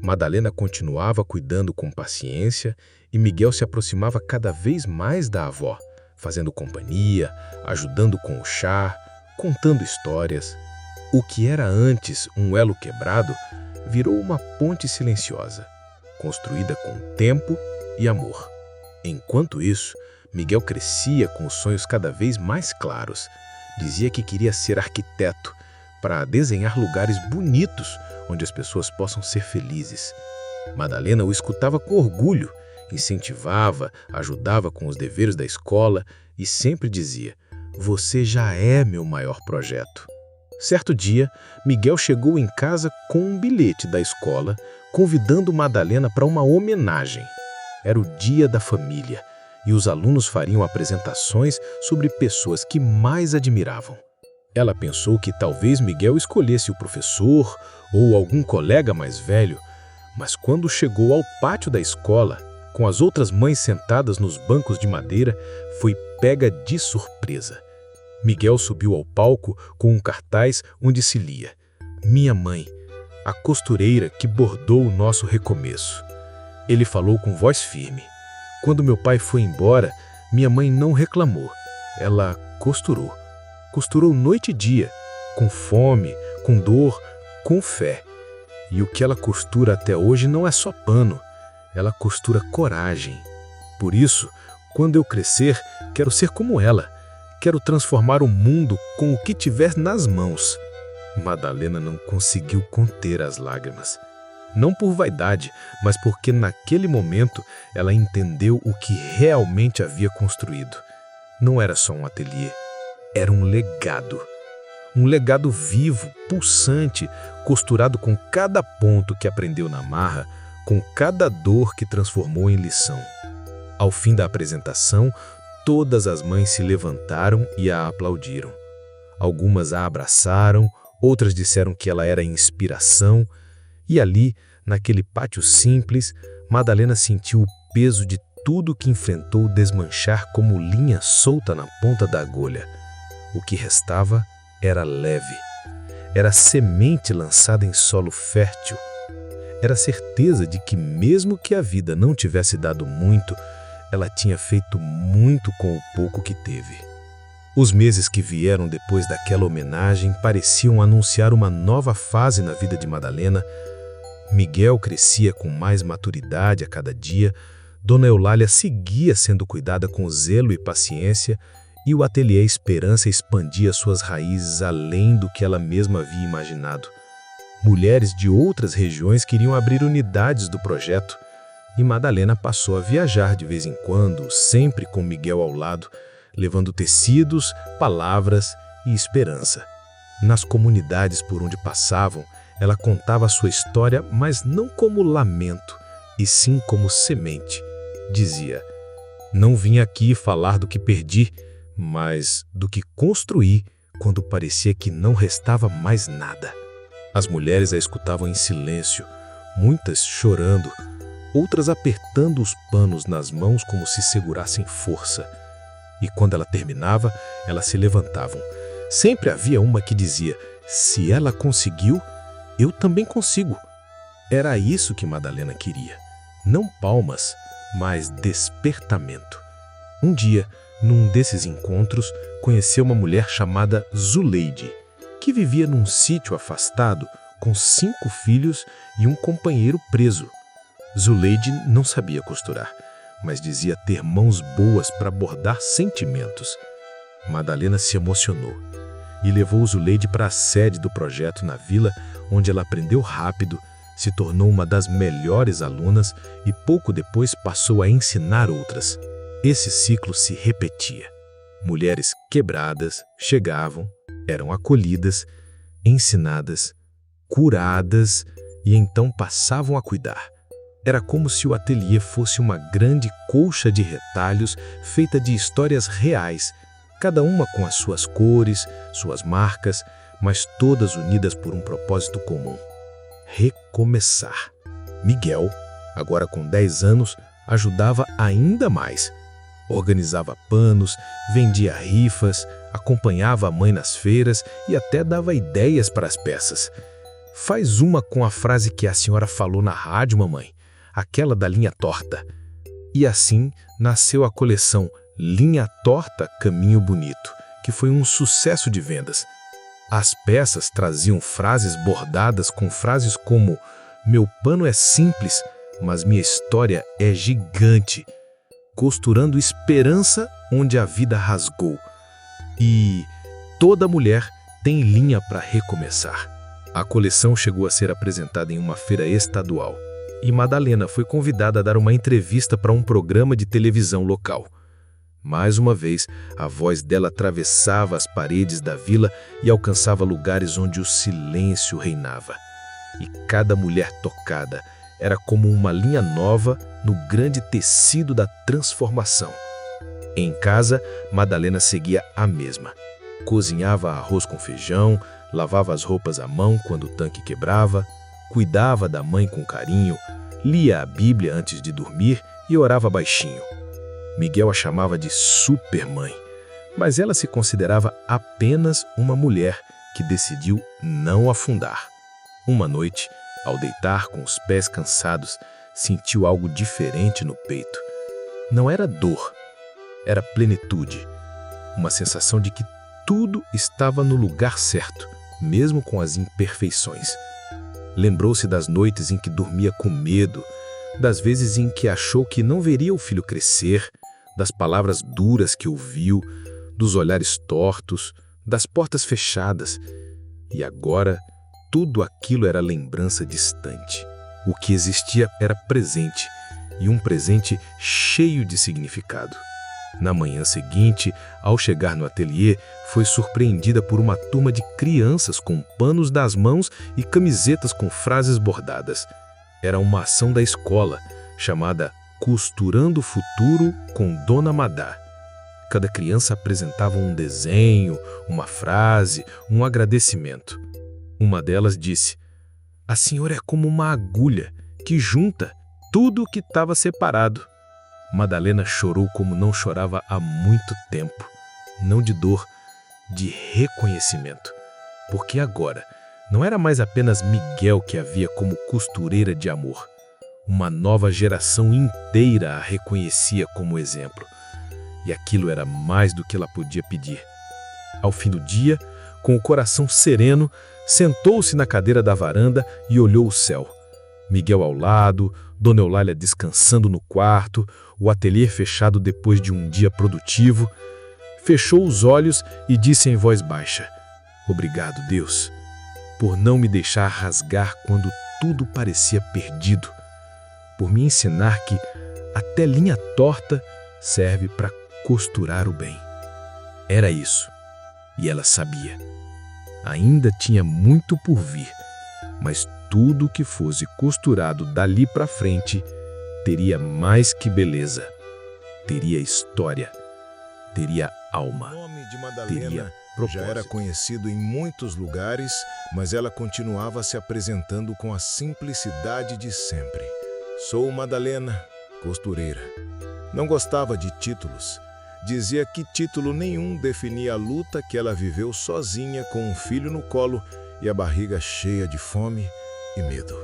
Speaker 2: Madalena continuava cuidando com paciência e Miguel se aproximava cada vez mais da avó, fazendo companhia, ajudando com o chá, contando histórias. O que era antes um elo quebrado virou uma ponte silenciosa, construída com tempo e amor. Enquanto isso, Miguel crescia com os sonhos cada vez mais claros. Dizia que queria ser arquiteto para desenhar lugares bonitos onde as pessoas possam ser felizes. Madalena o escutava com orgulho, incentivava, ajudava com os deveres da escola e sempre dizia: "Você já é meu maior projeto." Certo dia, Miguel chegou em casa com um bilhete da escola convidando Madalena para uma homenagem. Era o Dia da Família e os alunos fariam apresentações sobre pessoas que mais admiravam. Ela pensou que talvez Miguel escolhesse o professor ou algum colega mais velho, mas quando chegou ao pátio da escola, com as outras mães sentadas nos bancos de madeira, foi pega de surpresa. Miguel subiu ao palco com um cartaz onde se lia: "Minha mãe, a costureira que bordou o nosso recomeço." Ele falou com voz firme. "Quando meu pai foi embora, minha mãe não reclamou. Ela costurou. Costurou noite e dia, com fome, com dor, com fé. E o que ela costura até hoje não é só pano. Ela costura coragem. Por isso, quando eu crescer, quero ser como ela. Quero transformar o mundo com o que tiver nas mãos." Madalena não conseguiu conter as lágrimas. Não por vaidade, mas porque naquele momento ela entendeu o que realmente havia construído. Não era só um ateliê, era um legado. Um legado vivo, pulsante, costurado com cada ponto que aprendeu na marra, com cada dor que transformou em lição. Ao fim da apresentação, todas as mães se levantaram e a aplaudiram. Algumas a abraçaram, outras disseram que ela era inspiração. E ali, naquele pátio simples, Madalena sentiu o peso de tudo que enfrentou desmanchar como linha solta na ponta da agulha. O que restava era leve. Era semente lançada em solo fértil. Era certeza de que mesmo que a vida não tivesse dado muito, ela tinha feito muito com o pouco que teve. Os meses que vieram depois daquela homenagem pareciam anunciar uma nova fase na vida de Madalena. Miguel crescia com mais maturidade a cada dia, Dona Eulália seguia sendo cuidada com zelo e paciência, e o ateliê Esperança expandia suas raízes além do que ela mesma havia imaginado. Mulheres de outras regiões queriam abrir unidades do projeto, e Madalena passou a viajar de vez em quando, sempre com Miguel ao lado, levando tecidos, palavras e esperança. Nas comunidades por onde passavam, ela contava a sua história, mas não como lamento, e sim como semente. Dizia: "Não vim aqui falar do que perdi, mas do que construí quando parecia que não restava mais nada." As mulheres a escutavam em silêncio, muitas chorando, outras apertando os panos nas mãos como se segurassem força. E quando ela terminava, elas se levantavam. Sempre havia uma que dizia: "Se ela conseguiu, eu também consigo." Era isso que Madalena queria. Não palmas, mas despertamento. Um dia, num desses encontros, conheceu uma mulher chamada Zuleide, que vivia num sítio afastado com 5 filhos e um companheiro preso. Zuleide não sabia costurar,
Speaker 4: mas dizia ter mãos boas para bordar sentimentos. Madalena se emocionou e levou Zuleide para a sede do projeto na vila, onde ela aprendeu rápido, se tornou uma das melhores alunas e pouco depois passou a ensinar outras. Esse ciclo se repetia. Mulheres quebradas chegavam, eram acolhidas, ensinadas, curadas e então passavam a cuidar. Era como se o ateliê fosse uma grande colcha de retalhos feita de histórias reais, cada uma com as suas cores, suas marcas, mas todas unidas por um propósito comum: recomeçar. Miguel, agora com 10 anos, ajudava ainda mais. Organizava panos, vendia rifas, acompanhava a mãe nas feiras e até dava ideias para as peças. Faz uma com a frase que a senhora falou na rádio, mamãe, aquela da linha torta. E assim nasceu a coleção Linha Torta Caminho Bonito, que foi um sucesso de vendas. As peças traziam frases bordadas com frases como: meu pano é simples, mas minha história é gigante, costurando esperança onde a vida rasgou. E toda mulher tem linha para recomeçar. A coleção chegou a ser apresentada em uma feira estadual e Madalena foi convidada a dar uma entrevista para um programa de televisão local. Mais uma vez, a voz dela atravessava as paredes da vila e alcançava lugares onde o silêncio reinava. E cada mulher tocada era como uma linha nova no grande tecido da transformação. Em casa, Madalena seguia a mesma. Cozinhava arroz com feijão, lavava as roupas à mão quando o tanque quebrava, cuidava da mãe com carinho, lia a Bíblia antes de dormir e orava baixinho. Miguel a chamava de supermãe, mas ela se considerava apenas uma mulher que decidiu não afundar. Uma noite, ao deitar com os pés cansados, sentiu algo diferente no peito. Não era dor, era plenitude, uma sensação de que tudo estava no lugar certo, mesmo com as imperfeições. Lembrou-se das noites em que dormia com medo, das vezes em que achou que não veria o filho crescer, das palavras duras que ouviu, dos olhares tortos, das portas fechadas. E agora, tudo aquilo era lembrança distante. O que existia era presente, e um presente cheio de significado. Na manhã seguinte, ao chegar no ateliê, foi surpreendida por uma turma de crianças com panos das mãos e camisetas com frases bordadas. Era uma ação da escola, chamada Costurando o Futuro com Dona Madá. Cada criança apresentava um desenho, uma frase, um agradecimento. Uma delas disse: "A senhora é como uma agulha que junta tudo o que estava separado." Madalena chorou como não chorava há muito tempo. Não de dor, de reconhecimento. Porque agora não era mais apenas Miguel que a via como costureira de amor. Uma nova geração inteira a reconhecia como exemplo. E aquilo era mais do que ela podia pedir. Ao fim do dia, com o coração sereno, sentou-se na cadeira da varanda e olhou o céu. Miguel ao lado, Dona Eulália descansando no quarto, o ateliê fechado depois de um dia produtivo. Fechou os olhos e disse em voz baixa: "Obrigado, Deus, por não me deixar rasgar quando tudo parecia perdido, por me ensinar que até linha torta serve para costurar o bem." Era isso, e ela sabia. Ainda tinha muito por vir, mas tudo que fosse costurado dali para frente teria mais que beleza, teria história, teria alma,
Speaker 1: O nome de
Speaker 4: teria
Speaker 1: Madalena
Speaker 4: propósito.
Speaker 1: já era conhecido em muitos lugares, mas ela continuava se apresentando com a simplicidade de sempre. Sou Madalena, costureira. Não gostava de títulos. Dizia que título nenhum definia a luta que ela viveu sozinha com um filho no colo e a barriga cheia de fome e medo.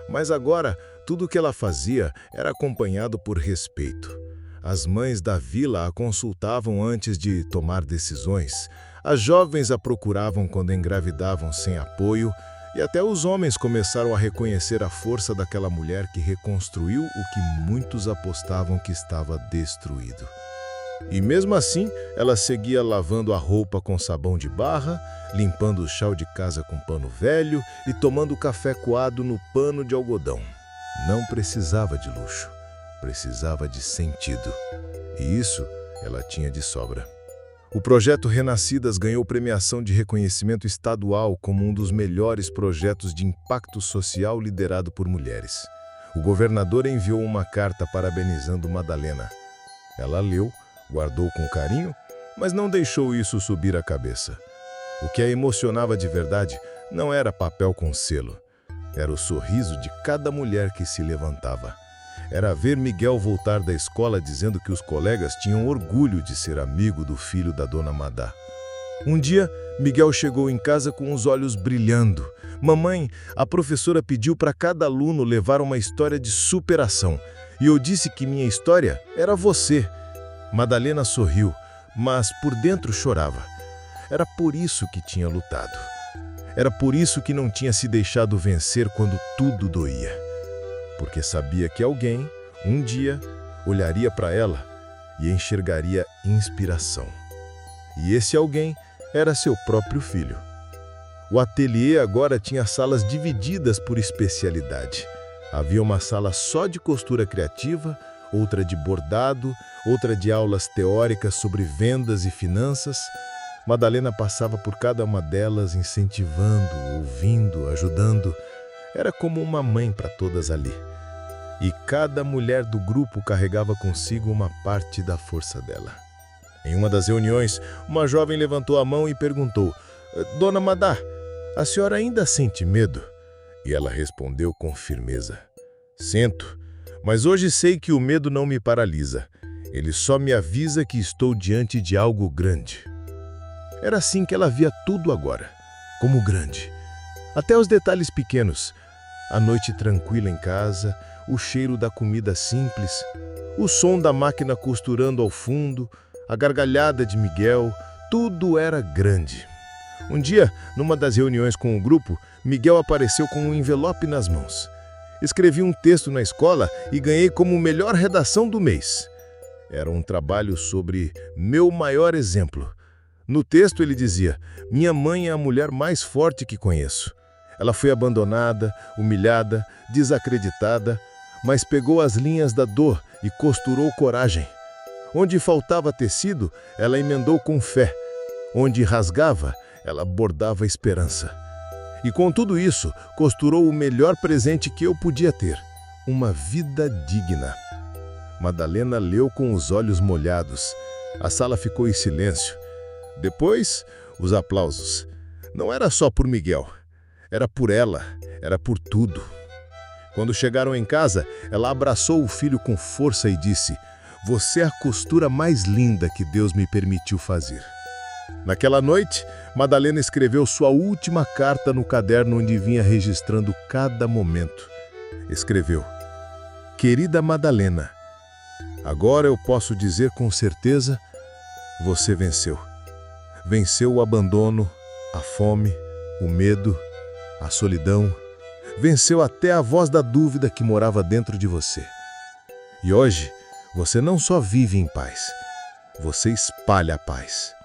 Speaker 1: Mas agora, tudo o que ela fazia era acompanhado por respeito. As mães da vila a consultavam antes de tomar decisões, as jovens a procuravam quando engravidavam sem apoio E até os homens começaram a reconhecer a força daquela mulher que reconstruiu o que muitos apostavam que estava destruído. E mesmo assim, ela seguia lavando a roupa com sabão de barra, limpando o chão de casa com pano velho e tomando café coado no pano de algodão. Não precisava de luxo, precisava de sentido. E isso ela tinha de sobra. O projeto Renascidas ganhou premiação de reconhecimento estadual como um dos melhores projetos de impacto social liderado por mulheres. O governador enviou uma carta parabenizando Madalena. Ela leu, guardou com carinho, mas não deixou isso subir a cabeça. O que a emocionava de verdade não era papel com selo. Era o sorriso de cada mulher que se levantava. Era ver Miguel voltar da escola dizendo que os colegas tinham orgulho de ser amigo do filho da dona Madá. Um dia, Miguel chegou em casa com os olhos brilhando. Mamãe, a professora pediu para cada aluno levar uma história de superação. E eu disse que minha história era você. Madalena sorriu, mas por dentro chorava. Era por isso que tinha lutado. Era por isso que não tinha se deixado vencer quando tudo doía. Porque sabia que alguém, um dia, olharia para ela e enxergaria inspiração. E esse alguém era seu próprio filho. O ateliê agora tinha salas divididas por especialidade. Havia uma sala só de costura criativa, outra de bordado, outra de aulas teóricas sobre vendas e finanças. Madalena passava por cada uma delas, incentivando, ouvindo, ajudando. Era como uma mãe para todas ali. E cada mulher do grupo carregava consigo uma parte da força dela. Em uma das reuniões, uma jovem levantou a mão e perguntou: Dona Madá, a senhora ainda sente medo? E ela respondeu com firmeza: Sinto, mas hoje sei que o medo não me paralisa. Ele só me avisa que estou diante de algo grande. Era assim que ela via tudo agora, como grande. Até os detalhes pequenos. A noite tranquila em casa, o cheiro da comida simples, o som da máquina costurando ao fundo, a gargalhada de Miguel, tudo era grande. Um dia, numa das reuniões com o grupo, Miguel apareceu com um envelope nas mãos. Escrevi um texto na escola e ganhei como melhor redação do mês. Era um trabalho sobre meu maior exemplo. No texto ele dizia: minha mãe é a mulher mais forte que conheço. Ela foi abandonada, humilhada, desacreditada, mas pegou as linhas da dor e costurou coragem. Onde faltava tecido, ela emendou com fé. Onde rasgava, ela bordava esperança. E com tudo isso, costurou o melhor presente que eu podia ter: uma vida digna. Madalena leu com os olhos molhados. A sala ficou em silêncio. Depois, os aplausos. Não era só por Miguel. Era por ela, era por tudo. Quando chegaram em casa, ela abraçou o filho com força e disse: você é a costura mais linda que Deus me permitiu fazer. Naquela noite, Madalena escreveu sua última carta no caderno onde vinha registrando cada momento. Escreveu: querida Madalena, agora eu posso dizer com certeza, você venceu. Venceu o abandono, a fome, o medo, a solidão. Venceu até a voz da dúvida que morava dentro de você. E hoje, você não só vive em paz, você espalha a paz.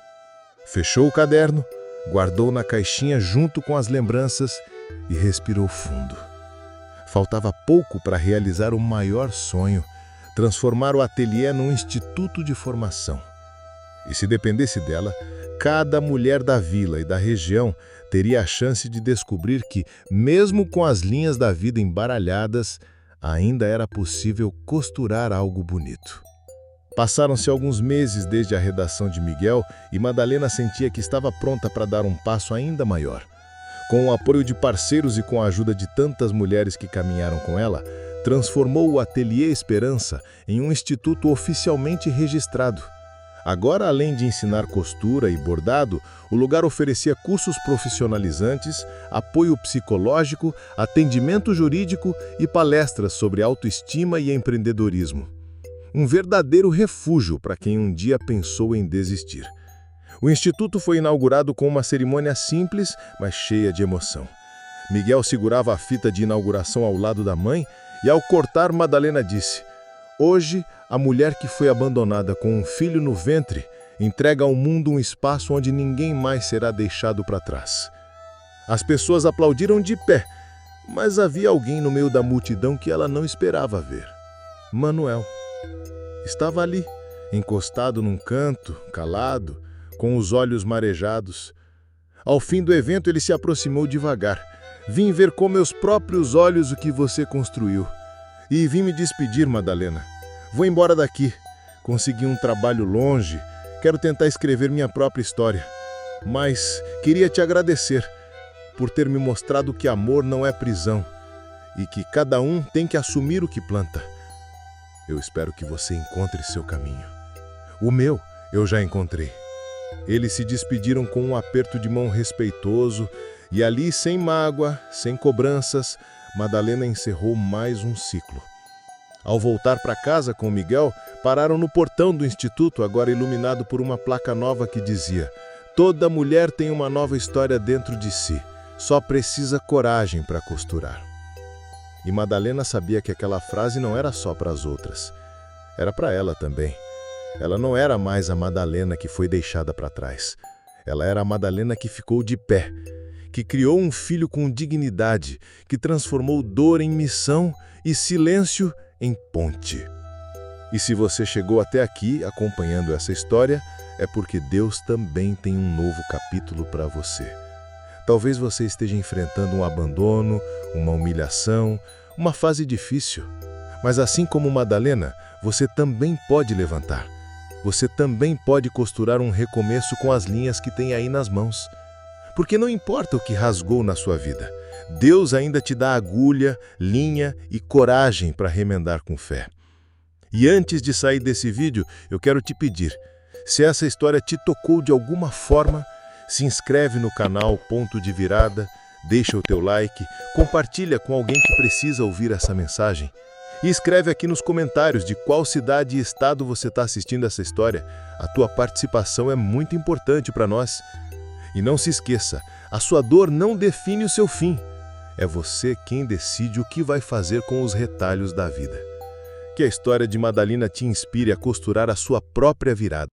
Speaker 1: Fechou o caderno, guardou na caixinha junto com as lembranças e respirou fundo. Faltava pouco para realizar o maior sonho, transformar o ateliê num instituto de formação. E se dependesse dela, cada mulher da vila e da região teria a chance de descobrir que, mesmo com as linhas da vida embaralhadas, ainda era possível costurar algo bonito. Passaram-se alguns meses desde a redação de Miguel e Madalena sentia que estava pronta para dar um passo ainda maior. Com o apoio de parceiros e com a ajuda de tantas mulheres que caminharam com ela, transformou o Ateliê Esperança em um instituto oficialmente registrado. Agora, além de ensinar costura e bordado, o lugar oferecia cursos profissionalizantes, apoio psicológico, atendimento jurídico e palestras sobre autoestima e empreendedorismo. Um verdadeiro refúgio para quem um dia pensou em desistir. O instituto foi inaugurado com uma cerimônia simples, mas cheia de emoção. Miguel segurava a fita de inauguração ao lado da mãe e, ao cortar, Madalena disse: "Hoje, a mulher que foi abandonada com um filho no ventre entrega ao mundo um espaço onde ninguém mais será deixado para trás." As pessoas aplaudiram de pé, mas havia alguém no meio da multidão que ela não esperava ver. Manuel. Estava ali, encostado num canto, calado, com os olhos marejados. Ao fim do evento, ele se aproximou devagar. "Vim ver com meus próprios olhos o que você construiu. E vim me despedir, Madalena. Vou embora daqui. Consegui um trabalho longe. Quero tentar escrever minha própria história. Mas queria te agradecer por ter me mostrado que amor não é prisão e que cada um tem que assumir o que planta. Eu espero que você encontre seu caminho. O meu eu já encontrei." Eles se despediram com um aperto de mão respeitoso e ali, sem mágoa, sem cobranças, Madalena encerrou mais um ciclo. Ao voltar para casa com Miguel, pararam no portão do instituto, agora iluminado por uma placa nova que dizia: "Toda mulher tem uma nova história dentro de si, só precisa coragem para costurar." E Madalena sabia que aquela frase não era só para as outras, era para ela também. Ela não era mais a Madalena que foi deixada para trás. Ela era a Madalena que ficou de pé, que criou um filho com dignidade, que transformou dor em missão e silêncio em ponte. E se você chegou até aqui acompanhando essa história, é porque Deus também tem um novo capítulo para você. Talvez você esteja enfrentando um abandono, uma humilhação, uma fase difícil. Mas assim como Madalena, você também pode levantar. Você também pode costurar um recomeço com as linhas que tem aí nas mãos. Porque não importa o que rasgou na sua vida, Deus ainda te dá agulha, linha e coragem para remendar com fé. E antes de sair desse vídeo, eu quero te pedir, se essa história te tocou de alguma forma, se inscreve no canal Ponto de Virada, deixa o teu like, compartilha com alguém que precisa ouvir essa mensagem. E escreve aqui nos comentários de qual cidade e estado você está assistindo essa história. A tua participação é muito importante para nós. E não se esqueça, a sua dor não define o seu fim. É você quem decide o que vai fazer com os retalhos da vida. Que a história de Madalena te inspire a costurar a sua própria virada.